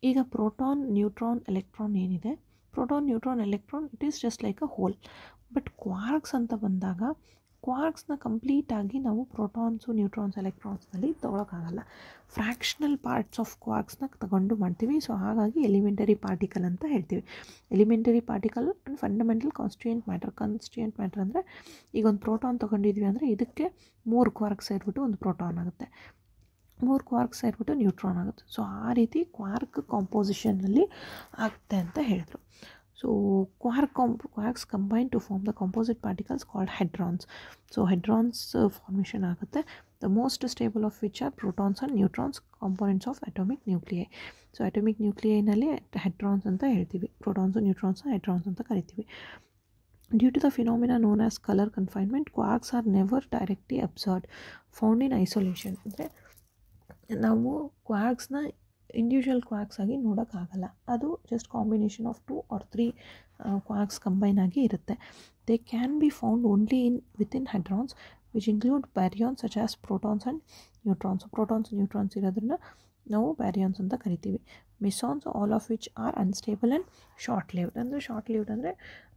ಈಗ ಪ್ರೋಟಾನ್ ನ್ಯೂಟ್ರಾನ್ ಎಲೆಕ್ಟ್ರಾನ್ ಏನಿದೆ, proton neutron electron it is just like a whole. But quarks ಅಂತ ಬಂದಾಗ ಕ್ವಾರ್ಕ್ಸ್ನ ಕಂಪ್ಲೀಟಾಗಿ ನಾವು ಪ್ರೋಟಾನ್ಸು ನ್ಯೂಟ್ರಾನ್ಸ್ ಎಲೆಕ್ಟ್ರಾನ್ಸ್ನಲ್ಲಿ ತೊಗೊಳಕ್ಕಾಗಲ್ಲ. ಫ್ರ್ಯಾಕ್ಷನಲ್ ಪಾರ್ಟ್ಸ್ ಆಫ್ ಕ್ವಾರ್ಕ್ಸ್ನ ತಗೊಂಡು ಮಾಡ್ತೀವಿ. ಸೊ ಹಾಗಾಗಿ ಎಲಿಮೆಂಟರಿ ಪಾರ್ಟಿಕಲ್ ಅಂತ ಹೇಳ್ತೀವಿ. Elementary particle and fundamental constituent matter ಅಂದರೆ ಈಗ ಒಂದು ಪ್ರೋಟಾನ್ ತೊಗೊಂಡಿದ್ವಿ ಅಂದರೆ ಇದಕ್ಕೆ 3 ಕ್ವಾರ್ಕ್ಸ್ ಸೇರಿಬಿಟ್ಟು ಒಂದು ಪ್ರೋಟಾನ್ ಆಗುತ್ತೆ, 3 ಕ್ವಾರ್ಕ್ಸ್ ಸೇರಿಬಿಟ್ಟು ನ್ಯೂಟ್ರಾನ್ ಆಗುತ್ತೆ. ಸೊ ಆ ರೀತಿ ಕ್ವಾರ್ಕ್ ಕಾಂಪೋಸಿಷನ್ನಲ್ಲಿ ಆಗುತ್ತೆ ಅಂತ ಹೇಳಿದ್ರು. So quarks combine to form the composite particles called hadrons. So hadrons formation ಆಗುತ್ತೆ. The most stable of which are protons and neutrons components of atomic nuclei. So atomic ನ್ಯೂಕ್ಲಿಯೈನಲ್ಲಿ ಹೆಡ್ರಾನ್ಸ್ ಅಂತ ಹೇಳ್ತೀವಿ, ಪ್ರೋಟಾನ್ಸು ನ್ಯೂಟ್ರಾನ್ಸ್ನ ಹೆಡ್ರಾನ್ಸ್ ಅಂತ ಕರಿತೀವಿ. Due to the phenomena known as color confinement, quarks are never directly observed, found in isolation. ಅಂದರೆ ನಾವು ಕ್ವಾರ್ಕ್ಸ್ನ ಇಂಡಿವಿಜುವಲ್ ಕ್ವಾರ್ಕ್ಸ್ ಆಗಿ ನೋಡೋಕ್ಕಾಗಲ್ಲ, ಅದು just combination of 2 or 3 quarks combine ಆಗಿ ಇರುತ್ತೆ. They can be found only within hadrons which include baryons such as protons and neutrons. Protons neutrons ಇರೋದನ್ನ ನಾವು ಬ್ಯಾರಿಯಾನ್ಸ್ ಅಂತ ಕರಿತೀವಿ. Mesons all of which are unstable and short lived. ಅಂದರೆ ಶಾರ್ಟ್ ಲಿವ್ಡ್ ಅಂದರೆ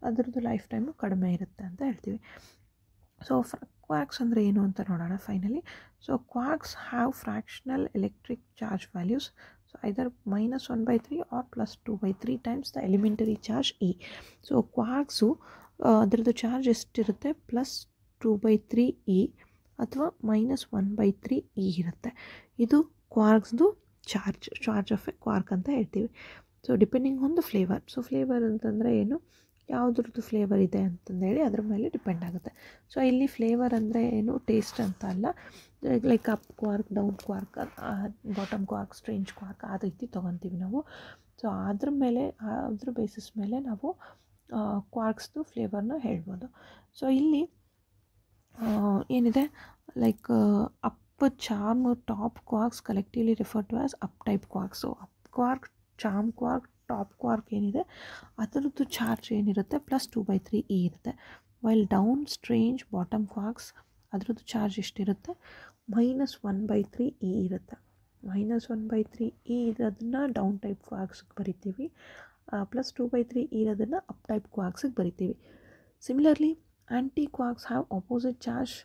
ಅದರದ್ದು ಲೈಫ್ ಟೈಮು ಕಡಿಮೆ ಇರುತ್ತೆ ಅಂತ ಹೇಳ್ತೀವಿ. ಸೊ ಕ್ವಾರ್ಕ್ಸ್ ಅಂದರೆ ಏನು ಅಂತ ನೋಡೋಣ finally. So quarks have fractional electric charge values. So either -1/3 or +2/3 times the elementary charge e. So quarks ಅದರದ್ದು ಚಾರ್ಜ್ ಎಷ್ಟಿರುತ್ತೆ, +2/3 ಇ ಅಥವಾ -1/3 ಇ ಇರುತ್ತೆ. ಇದು ಕ್ವಾರ್ಕ್ಸ್ದು ಚಾರ್ಜ್ ಆಫ್ ಎ ಕ್ವಾರ್ಕ್ ಅಂತ ಹೇಳ್ತೀವಿ. So depending on the flavour. So flavour ಅಂತಂದರೆ ಏನು, ಯಾವುದ್ರದ್ದು ಫ್ಲೇವರ್ ಇದೆ ಅಂತಂದೇಳಿ ಅದ್ರ ಮೇಲೆ ಡಿಪೆಂಡ್ ಆಗುತ್ತೆ. ಸೊ ಇಲ್ಲಿ ಫ್ಲೇವರ್ ಅಂದರೆ ಏನು, ಟೇಸ್ಟ್ ಅಂತ ಅಲ್ಲ, like up Quark, down Quark, bottom Quark, strange Quark ಆ ರೀತಿ ತೊಗೊತೀವಿ ನಾವು. ಸೊ ಅದ್ರ ಬೇಸಿಸ್ ಮೇಲೆ ನಾವು ಕ್ವಾರ್ಕ್ಸ್ದು ಫ್ಲೇವರ್ನ ಹೇಳ್ಬೋದು. ಸೊ ಇಲ್ಲಿ ಏನಿದೆ, like up charm top quarks collectively refer to as up type quark. So up quark, charm quark, top quark ಏನಿದೆ ಅದರದ್ದು ಚಾರ್ಜ್ ಏನಿರುತ್ತೆ +2/3 ಇ ಇರುತ್ತೆ. While down, strange, bottom quarks ಅದರದ್ದು ಚಾರ್ಜ್ ಎಷ್ಟಿರುತ್ತೆ, -1/3 ಇ ಇರುತ್ತೆ. -1/3 ಇ ಇರೋದನ್ನು ಡೌನ್ ಟೈಪ್ ಕ್ವಾರ್ಕ್ಸ್ಗೆ ಬರಿತೀವಿ, +2/3 ಇರೋದನ್ನು ಅಪ್ ಟೈಪ್ ಕ್ವಾರ್ಕ್ಸ್ಗೆ ಬರಿತೀವಿ. Similarly anti quarks have opposite charge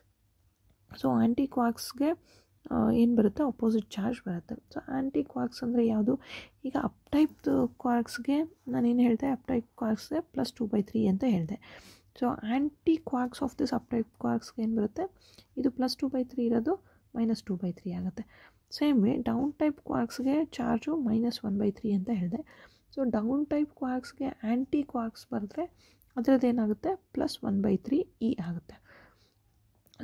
so anti ಕ್ವಾರ್ಕ್ಸ್ಗೆ ಏನು ಬರುತ್ತೆ, ಅಪೋಸಿಟ್ ಚಾರ್ಜ್ ಬರುತ್ತೆ. ಸೊ ಆ್ಯಂಟಿ ಕ್ವಾರ್ಕ್ಸ್ ಅಂದರೆ ಯಾವುದು? ಈಗ ಅಪ್ ಟೈಪ್ ಕ್ವಾರ್ಕ್ಸ್ಗೆ ನಾನೇನು ಹೇಳಿದೆ, ಅಪ್ ಟೈಪ್ ಕ್ವಾರ್ಕ್ಸ್ಗೆ +2/3 ಅಂತ ಹೇಳಿದೆ. So anti quarks of this up type ಕ್ವಾರ್ಕ್ಸ್ಗೆ ಏನು ಬರುತ್ತೆ, ಇದು +2/3 ಇರೋದು -2/3 ಆಗುತ್ತೆ. ಸೇಮ್ ವೇ ಡೌನ್ ಟೈಪ್ ಕ್ವಾರ್ಕ್ಸ್ಗೆ ಚಾರ್ಜು -1/3 ಅಂತ ಹೇಳಿದೆ. ಸೊ ಡೌನ್ ಟೈಪ್ ಕ್ವಾರ್ಕ್ಸ್ಗೆ ಆ್ಯಂಟಿ ಕ್ವಾರ್ಕ್ಸ್ ಬರೆದ್ರೆ ಅದರದ್ದು ಏನಾಗುತ್ತೆ, +1/3 E ಆಗುತ್ತೆ.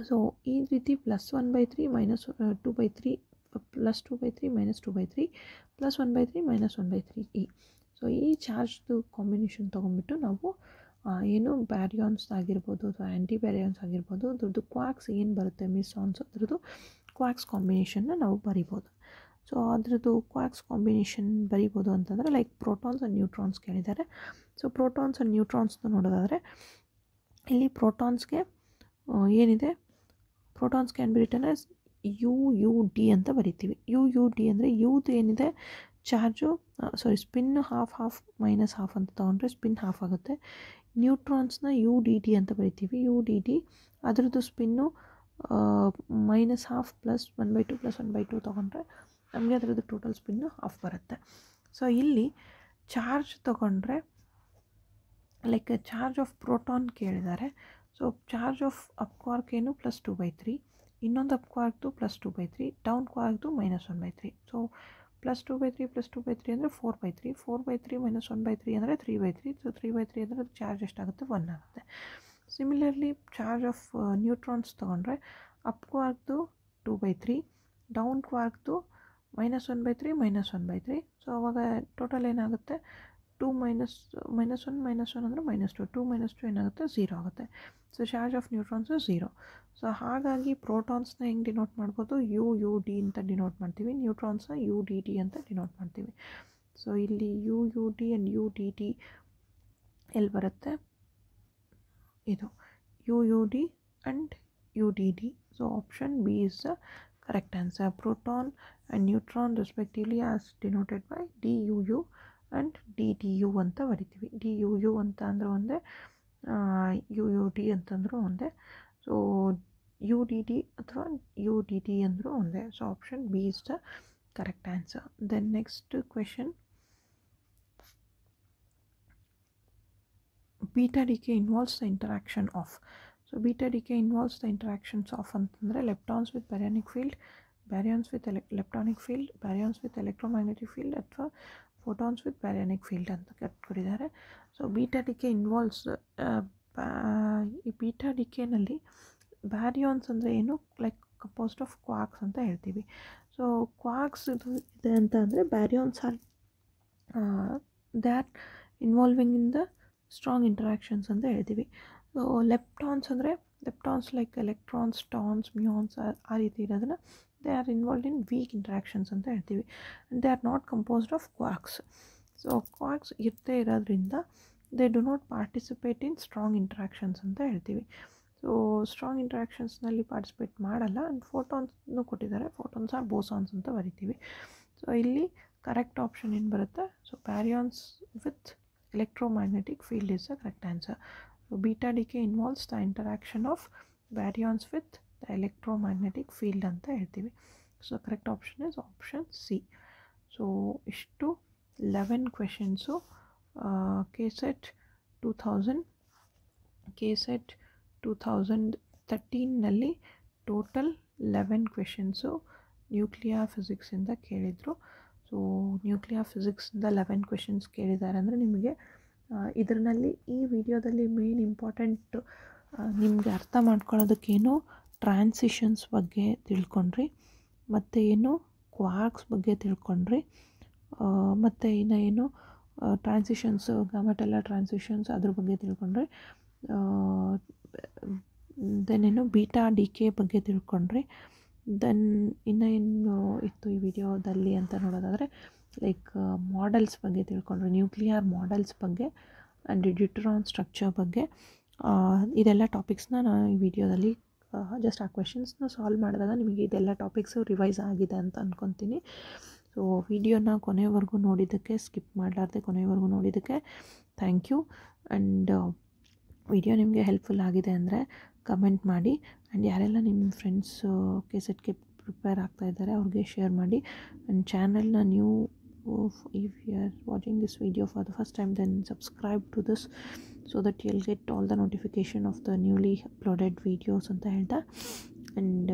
ಸೊ ಈ ರೀತಿ +1/3 -2/3 +2/3 -2/3 +1/3 -1/3 E. ಸೊ ಈ ಚಾರ್ಜ್ದು ಕಾಂಬಿನೇಷನ್ ತೊಗೊಂಡ್ಬಿಟ್ಟು ನಾವು ಏನು ಬ್ಯಾರಿಯಾನ್ಸ್ ಆಗಿರ್ಬೋದು ಅಥವಾ ಆ್ಯಂಟಿ ಬ್ಯಾರಿಯಾನ್ಸ್ ಆಗಿರ್ಬೋದು, ಅದ್ರದ್ದು ಕ್ವಾರ್ಕ್ಸ್ ಏನು ಬರುತ್ತೆ ಮಿಸಾನ್ಸ್, ಅದ್ರದ್ದು ಕ್ವಾರ್ಕ್ಸ್ ಕಾಂಬಿನೇಷನ್ನ ನಾವು ಬರಿಬೋದು. ಸೊ ಅದ್ರದ್ದು ಕ್ವಾರ್ಕ್ಸ್ ಕಾಂಬಿನೇಷನ್ ಬರಿಬೋದು ಅಂತಂದರೆ ಲೈಕ್ ಪ್ರೋಟಾನ್ಸ್ ಆ್ಯಂಡ್ ನ್ಯೂಟ್ರಾನ್ಸ್ ಕೇಳಿದ್ದಾರೆ. ಸೊ ಪ್ರೋಟಾನ್ಸ್ ಆ್ಯಂಡ್ ನ್ಯೂಟ್ರಾನ್ಸ್ನ ನೋಡೋದಾದರೆ ಇಲ್ಲಿ ಪ್ರೋಟಾನ್ಸ್ಗೆ ಏನಿದೆ, protons can be return as UUD ಅಂತ ಬರಿತೀವಿ. UUD ಅಂದರೆ ಯೂದು ಏನಿದೆ ಚಾರ್ಜು ಸ್ಪಿನ್ ಹಾಫ್ -half ಅಂತ ತೊಗೊಂಡ್ರೆ ಸ್ಪಿನ್ ಹಾಫ್ ಆಗುತ್ತೆ. ನ್ಯೂಟ್ರಾನ್ಸ್ನ UDD ಅಂತ ಬರಿತೀವಿ. UDD ಅದರದ್ದು ಸ್ಪಿನ್ನು -half +1/2 +1/2 ತೊಗೊಂಡ್ರೆ ನಮಗೆ ಅದರದ್ದು ಟೋಟಲ್ ಸ್ಪಿನ್ನು ಹಾಫ್ ಬರುತ್ತೆ. ಸೊ ಇಲ್ಲಿ ಚಾರ್ಜ್ ತೊಗೊಂಡ್ರೆ ಲೈಕ್ ಚಾರ್ಜ್ ಆಫ್ ಪ್ರೋಟಾನ್ ಕೇಳಿದ್ದಾರೆ. So charge of up Quark ಏನು +2/3, ಇನ್ನೊಂದು ಅಪ್ ಕ್ವಾರ್ಕ್ದು +2/3, ಡೌನ್ ಕ್ವಾರ್ಕ್ದು -1/3. ಸೊ +2/3 +2/3 ಅಂದರೆ 4/3, 4/3 -1/3 ಅಂದರೆ 3/3. ಸೊ 3/3 ಅಂದರೆ ಅದು ಚಾರ್ಜ್ ಎಷ್ಟಾಗುತ್ತೆ, 1 ಆಗುತ್ತೆ. ಸಿಮಿಲರ್ಲಿ ಚಾರ್ಜ್ ಆಫ್ ನ್ಯೂಟ್ರಾನ್ಸ್ ತೊಗೊಂಡ್ರೆ ಅಪ್ ಕ್ವಾರ್ಕ್ದು 2/3, ಡೌನ್ ಕ್ವಾರ್ಕ್ದು -1/3 -1/3. ಸೊ ಅವಾಗ ಟೋಟಲ್ ಏನಾಗುತ್ತೆ, 2 -1 ಅಂದರೆ -2, 2 -2 ಏನಾಗುತ್ತೆ, 0 ಆಗುತ್ತೆ. So charge of neutrons 0. So ಹಾಗಾಗಿ ಪ್ರೋಟಾನ್ಸ್ನ ಹೆಂಗೆ ಡಿನೋಟ್ ಮಾಡ್ಬೋದು, UUD ಅಂತ ಡಿನೋಟ್ ಮಾಡ್ತೀವಿ, ನ್ಯೂಟ್ರಾನ್ಸ್ನ UDD ಅಂತ ಡಿನೋಟ್ ಮಾಡ್ತೀವಿ. ಸೊ ಇಲ್ಲಿ UUD ಆ್ಯಂಡ್ UDD ಎಲ್ಲಿ ಬರುತ್ತೆ, ಇದು UUD and UDD. So option B is the correct answer. Proton and neutron respectively as denoted by DUU and DDU ಅಂತ ಬರಿತೀವಿ. DUU ಅಂತ ಅಂದರೆ ಒಂದೇ, UUD ಅಂತಂದರೂ ಒಂದೇ. ಸೊ UDD ಅಥವಾ UDD ಅಂದರೂ ಒಂದೇ. So option B is the correct answer. Then next question, beta decay involves the interaction of. So beta decay involves the interactions of ಅಂತಂದರೆ leptons with baryonic field, baryons with leptonic field, baryons with electromagnetic field ಅಥವಾ photons with baryonic field ಅಂತ ಕೊಟ್ಟಿದ್ದಾರೆ. ಸೊ ಬೀಟಾ ಡಿಕೆ ಇನ್ವಾಲ್ವ್ಸ್, ಈ ಬೀಟಾ ಡಿಕೆನಲ್ಲಿ ಬ್ಯಾರಿಯಾನ್ಸ್ ಅಂದರೆ ಏನು, ಲೈಕ್ ಕಂಪೋಸ್ಡ್ ಆಫ್ ಕ್ವಾರ್ಕ್ಸ್ ಅಂತ ಹೇಳ್ತೀವಿ. ಸೊ ಕ್ವಾರ್ಕ್ಸ್ ಇದೆ ಅಂತ ಅಂದರೆ baryons are they are involving in the strong interactions ಅಂತ ಹೇಳ್ತೀವಿ. ಸೊ ಲೆಪ್ಟಾನ್ಸ್ ಅಂದರೆ ಲೆಪ್ಟಾನ್ಸ್ ಲೈಕ್ ಎಲೆಕ್ಟ್ರಾನ್ಸ್, ಸ್ಟಾನ್ಸ್, ಮ್ಯೂನ್ಸ್ ಆ ರೀತಿ ಇರೋದನ್ನ they are involved in weak interactions ಅಂತ ಹೇಳ್ತೀವಿ. They are not composed of quarks. So quarks ಇರ್ತೇ ಇರೋದ್ರಿಂದ they do not participate in strong interactions ಅಂತ ಹೇಳ್ತೀವಿ. ಸೊ ಸ್ಟ್ರಾಂಗ್ ಇಂಟ್ರಾಕ್ಷನ್ಸ್ನಲ್ಲಿ ಪಾರ್ಟಿಸಿಪೇಟ್ ಮಾಡಲ್ಲ. ಆ್ಯಂಡ್ ಫೋಟಾನ್ಸ್ನು ಕೊಟ್ಟಿದ್ದಾರೆ, ಫೋಟಾನ್ಸ್ ಆರ್ ಬೋಸಾನ್ಸ್ ಅಂತ ಬರಿತೀವಿ. ಸೊ ಇಲ್ಲಿ ಕರೆಕ್ಟ್ ಆಪ್ಷನ್ ಏನು ಬರುತ್ತೆ, so baryons with electromagnetic field is the correct answer. So beta decay involves the interaction of baryons with the electromagnetic field ಅಂತ ಹೇಳ್ತೀವಿ. So correct option is option C. So ಇಷ್ಟು 11 ಕ್ವೆಶನ್ಸು KSET 2013ನಲ್ಲಿ ಟೋಟಲ್ 11 ಕ್ವೆಶನ್ಸು ನ್ಯೂಕ್ಲಿಯರ್ ಫಿಸಿಕ್ಸಿಂದ ಕೇಳಿದರು. ಸೊ ನ್ಯೂಕ್ಲಿಯರ್ ಫಿಸಿಕ್ಸಿಂದ 11 ಕ್ವೆಶನ್ಸ್ ಕೇಳಿದ್ದಾರೆ ಅಂದರೆ ನಿಮಗೆ ಇದರಲ್ಲಿ ಈ ವಿಡಿಯೋದಲ್ಲಿ ಮೇನ್ ಇಂಪಾರ್ಟೆಂಟ್ ನಿಮಗೆ ಅರ್ಥ ಮಾಡ್ಕೊಳ್ಳೋದಕ್ಕೇನು ಟ್ರಾನ್ಸಿಷನ್ಸ್ ಬಗ್ಗೆ ತಿಳ್ಕೊಂಡ್ರಿ, ಮತ್ತು ಏನು ಕ್ವಾರ್ಕ್ಸ್ ಬಗ್ಗೆ ತಿಳ್ಕೊಂಡ್ರಿ, ಮತ್ತು ಇನ್ನು ಏನು ಟ್ರಾನ್ಸಿಷನ್ಸ್ ಗಾಮಟೆಲ್ಲ ಟ್ರಾನ್ಸಿಷನ್ಸ್ ಅದ್ರ ಬಗ್ಗೆ ತಿಳ್ಕೊಂಡ್ರಿ. ದೆನ್ ಏನು ಬೀಟಾ ಡಿಕೆ ಬಗ್ಗೆ ತಿಳ್ಕೊಂಡ್ರಿ. ದೆನ್ ಇನ್ನು ಏನು ಇತ್ತು ಈ ವಿಡಿಯೋದಲ್ಲಿ ಅಂತ ನೋಡೋದಾದರೆ ಲೈಕ್ ಮಾಡೆಲ್ಸ್ ಬಗ್ಗೆ ತಿಳ್ಕೊಂಡ್ರೆ, ನ್ಯೂಕ್ಲಿಯರ್ ಮಾಡೆಲ್ಸ್ ಬಗ್ಗೆ ಆ್ಯಂಡ್ ಡ್ಯೂಟ್ರಾನ್ ಸ್ಟ್ರಕ್ಚರ್ ಬಗ್ಗೆ. ಇದೆಲ್ಲ ಟಾಪಿಕ್ಸ್ನ ನಾನು ಈ ವಿಡಿಯೋದಲ್ಲಿ ಜಸ್ಟ್ ಆ ಕ್ವೆಶನ್ಸ್ನ ಸಾಲ್ವ್ ಮಾಡಿದಾಗ ನಿಮಗೆ ಇದೆಲ್ಲ ಟಾಪಿಕ್ಸು ರಿವೈಸ್ ಆಗಿದೆ ಅಂತ ಅಂದ್ಕೊತೀನಿ. ಸೊ ವಿಡಿಯೋನ ಕೊನೆವರೆಗೂ ನೋಡಿದ್ದಕ್ಕೆ, ಸ್ಕಿಪ್ ಮಾಡಲಾರ್ದೆ ಕೊನೆವರೆಗೂ ನೋಡಿದ್ದಕ್ಕೆ ಥ್ಯಾಂಕ್ ಯು. ಆ್ಯಂಡ್ ವಿಡಿಯೋ ನಿಮಗೆ ಹೆಲ್ಪ್ಫುಲ್ ಆಗಿದೆ ಅಂದರೆ ಕಮೆಂಟ್ ಮಾಡಿ. ಆ್ಯಂಡ್ ಯಾರೆಲ್ಲ ನಿಮ್ಮ ಫ್ರೆಂಡ್ಸು ಕೆಸೆಟ್ಗೆ ಪ್ರಿಪೇರ್ ಆಗ್ತಾಯಿದ್ದಾರೆ ಅವ್ರಿಗೆ ಶೇರ್ ಮಾಡಿ. ಆ್ಯಂಡ್ ಚಾನಲ್ನ new if you are watching this video for the first time, then subscribe to this so that you'll get all the notification of the newly uploaded videos ಅಂತ ಹೇಳ್ತಾ. ಆ್ಯಂಡ್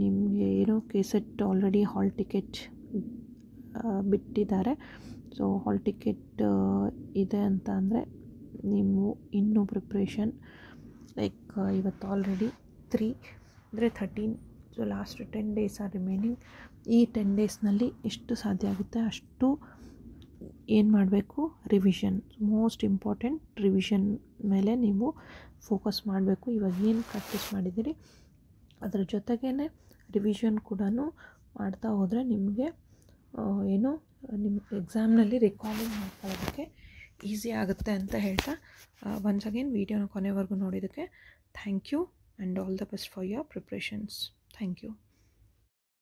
ನಿಮಗೆ ಏನೋ ಕೆಸೆಟ್ ಆಲ್ರೆಡಿ ಹಾಲ್ ಟಿಕೆಟ್ ಬಿಟ್ಟಿದ್ದಾರೆ. ಸೊ ಹಾಲ್ ಟಿಕೆಟ್ ಇದೆ ಅಂತ ಅಂದರೆ ನೀವು ಇನ್ನೂ ಪ್ರಿಪ್ರೇಷನ್ ಲೈಕ್ ಇವತ್ತು ಆಲ್ರೆಡಿ 3 ಅಂದರೆ 13. So last 10 days are remaining. ಈ 10 daysನಲ್ಲಿ ಎಷ್ಟು ಸಾಧ್ಯ ಆಗುತ್ತೆ ಅಷ್ಟು ಏನು ಮಾಡಬೇಕು, ರಿವಿಷನ್, ಮೋಸ್ಟ್ ಇಂಪಾರ್ಟೆಂಟ್ ರಿವಿಷನ್ ಮೇಲೆ ನೀವು ಫೋಕಸ್ ಮಾಡಬೇಕು. ಇವಾಗ ಏನು ಪ್ರಾಕ್ಟೀಸ್ ಮಾಡಿದ್ದೀರಿ ಅದರ ಜೊತೆಗೇ ರಿವಿಷನ್ ಕೂಡ ಮಾಡ್ತಾ ಹೋದರೆ ನಿಮಗೆ ಏನು ನಿಮ್ಮ ಎಕ್ಸಾಮ್ನಲ್ಲಿ ರಿಕಾಲಿಂಗ್ ಮಾಡ್ಕೊಳ್ಳೋದಕ್ಕೆ ಈಸಿ ಆಗುತ್ತೆ ಅಂತ ಹೇಳ್ತಾ, ಒನ್ಸ್ ಅಗೇನ್ ವಿಡಿಯೋನ ಕೊನೆವರೆಗೂ ನೋಡಿದ್ದಕ್ಕೆ thank you and all the best for your preparations. Thank you.